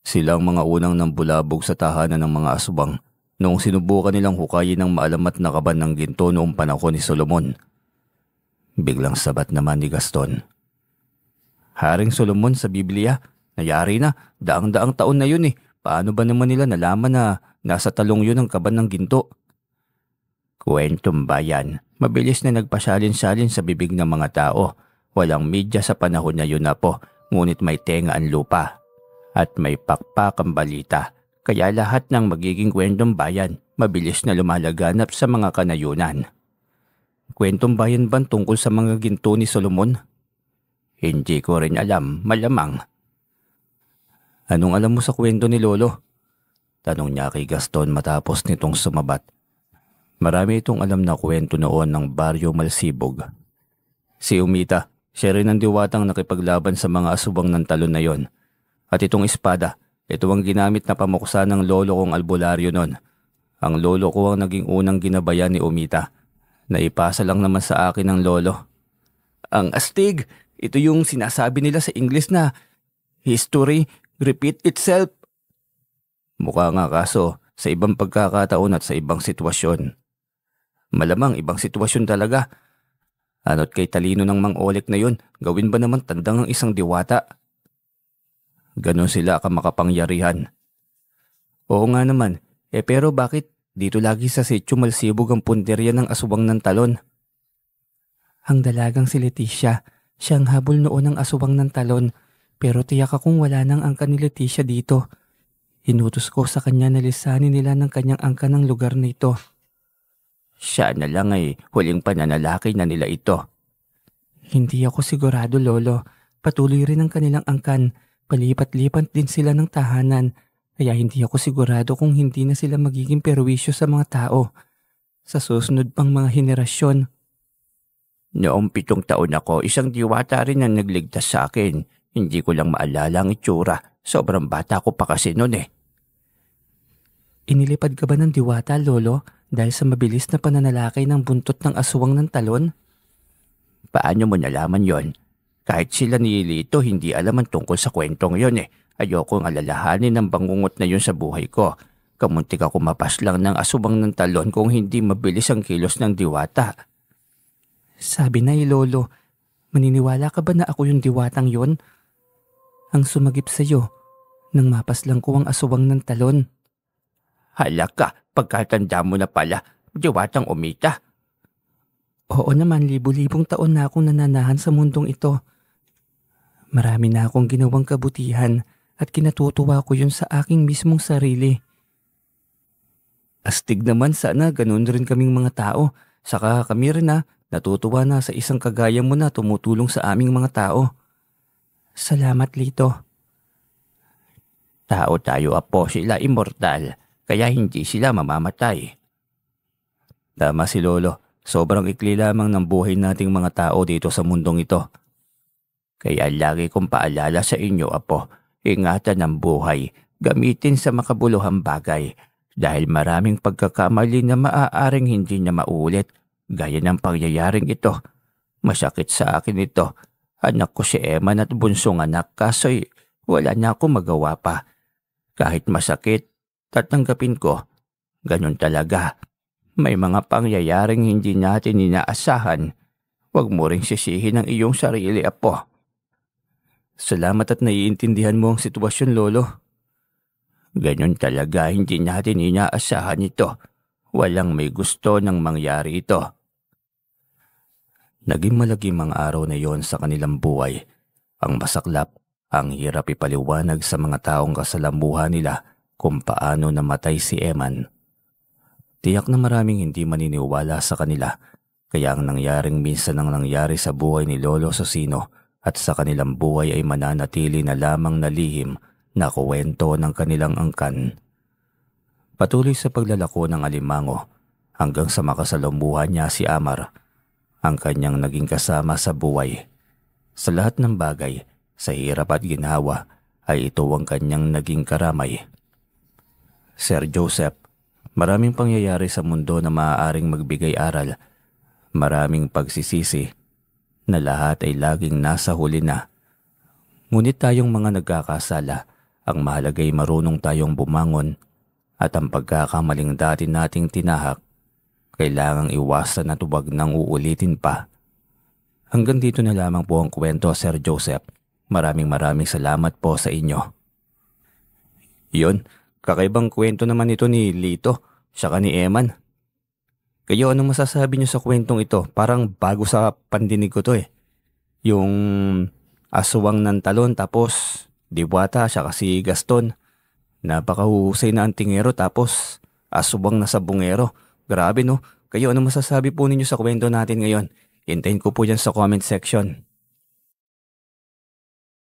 Sila ang mga unang nambulabog sa tahanan ng mga aswang noong sinubukan nilang hukayin ng maalamat na kaban ng ginto noong panahon ni Solomon. Biglang sabat naman ni Gaston. Haring Solomon sa Biblia, nayari na, daang-daang taon na yun eh. Paano ba naman nila nalaman na nasa talong yun ang kaban ng ginto? Kwentong bayan, mabilis na nagpasalin-salin sa bibig ng mga tao. Walang media sa panahon na yun na po, ngunit may tenga ang lupa. At may pakpak ang balita, kaya lahat ng magiging kwentong bayan, mabilis na lumalaganap sa mga kanayunan. Kwentong bayan ba tungkol sa mga ginto ni Solomon? Hindi ko rin alam, malamang. Anong alam mo sa kwento ni Lolo? Tanong niya kay Gaston matapos nitong sumabat. Marami itong alam na kwento noon ng Baryo Malsibog. Si Umita, siya rin ang diwatang nakipaglaban sa mga asubang ng talon na yon. At itong espada, ito ang ginamit na pamuksa ng lolo kong albularyo noon. Ang lolo ko ang naging unang ginabayan ni Umita. Naipasa lang naman sa akin ng lolo. Ang astig, ito yung sinasabi nila sa English na history repeat itself. Mukha nga kaso sa ibang pagkakataon at sa ibang sitwasyon. Malamang ibang sitwasyon talaga. Ano't kay talino ng Mang Oleg na yun, gawin ba naman tandang ang isang diwata? Ganon sila kamakapangyarihan. Oo nga naman, pero bakit dito lagi sa Sitio Malsibog ang punderya ng aswang ng talon? Ang dalagang si Leticia, siyang habol noon ng aswang ng talon, pero tiyak akong wala nang angka ni Leticia dito. Inutos ko sa kanya na lisanin nila ng kanyang angka ng lugar na ito. Siya na lang ay huling pananalaki na nila ito. Hindi ako sigurado, Lolo. Patuloy rin ang kanilang angkan. Palipat-lipat din sila ng tahanan. Kaya hindi ako sigurado kung hindi na sila magiging perwisyo sa mga tao. Sa susunod pang mga henerasyon. Noong 7 taon ako, isang diwata rin ang nagligtas sa akin. Hindi ko lang maalala ang itsura. Sobrang bata ko pa kasi noon eh. Inilipad ka ba ng diwata, Lolo, dahil sa mabilis na pananalakay ng buntot ng aswang ng talon? Paano mo nalaman yon? Kahit sila ni Lito hindi alam ang tungkol sa kwentong yon eh. Ayokong alalahanin ng bangungot na yon sa buhay ko. Kamuntik ako mapaslang ng aswang ng talon kung hindi mabilis ang kilos ng diwata. Sabi na Lolo, maniniwala ka ba na ako yung diwatang yon? Ang sumagip sa'yo nang mapaslang ko ang aswang ng talon. Hala ka, pagkatanda mo na pala, diwatang Umita. Oo naman, libu-libong taon na akong nananahan sa mundong ito. Marami na akong ginawang kabutihan at kinatutuwa ko yun sa aking mismong sarili. Astig naman, sana ganun rin kaming mga tao. Saka kami rin natutuwa na sa isang kagaya mo na tumutulong sa aming mga tao. Salamat, Lito. Tao tayo, apo, sila immortal. Kaya hindi sila mamamatay. Tama si Lolo, sobrang ikli lamang ng buhay nating mga tao dito sa mundong ito. Kaya lagi kong paalala sa inyo, apo, ingatan ang buhay, gamitin sa makabuluhang bagay, dahil maraming pagkakamali na maaaring hindi na maulit, gaya ng pangyayaring ito. Masakit sa akin ito. Anak ko si Eman at bunsong anak, kaso'y wala na akong magawa pa. Kahit masakit, tatanggapin ko. Ganon talaga. May mga pangyayaring hindi natin inaasahan. Huwag mo ring sisihin ang iyong sarili, apo. Salamat at naiintindihan mo ang sitwasyon, Lolo. Ganon talaga, hindi natin inaasahan ito. Walang may gusto nang mangyari ito. Naging malagim ang araw na yon sa kanilang buhay. Ang masaklap, ang hirap ipaliwanag sa mga taong kasalamuhan nila kung paano namatay si Eman. Tiyak na maraming hindi maniniwala sa kanila, kaya ang nangyaring minsan ang nangyari sa buhay ni Lolo Susino at sa kanilang buhay ay mananatili na lamang na lihim na kwento ng kanilang angkan. Patuloy sa paglalako ng alimango, hanggang sa makasalumuhan niya si Amar, ang kanyang naging kasama sa buhay. Sa lahat ng bagay, sa hirap at ginhawa, ay ito ang kanyang naging karamay. Sir Joseph, maraming pangyayari sa mundo na maaaring magbigay aral, maraming pagsisisi, na lahat ay laging nasa huli na. Ngunit tayong mga nagkakasala, ang mahalagay marunong tayong bumangon at ang pagkakamaling dati nating tinahak, kailangang iwasan at huwag nang uulitin pa. Hanggang dito na lamang po ang kwento, Sir Joseph. Maraming salamat po sa inyo. Yun, kakaibang kwento naman ito ni Lito, saka ni Eman. Kayo, anong masasabi niyo sa kwentong ito? Parang bago sa pandinig ko to eh. Yung aswang ng talon tapos Diwata siya si Gaston. Napakahusay na antingero tapos aswang na sabungero. Grabe no? Kayo, anong masasabi po ninyo sa kwento natin ngayon? Hintayin ko po dyan sa comment section.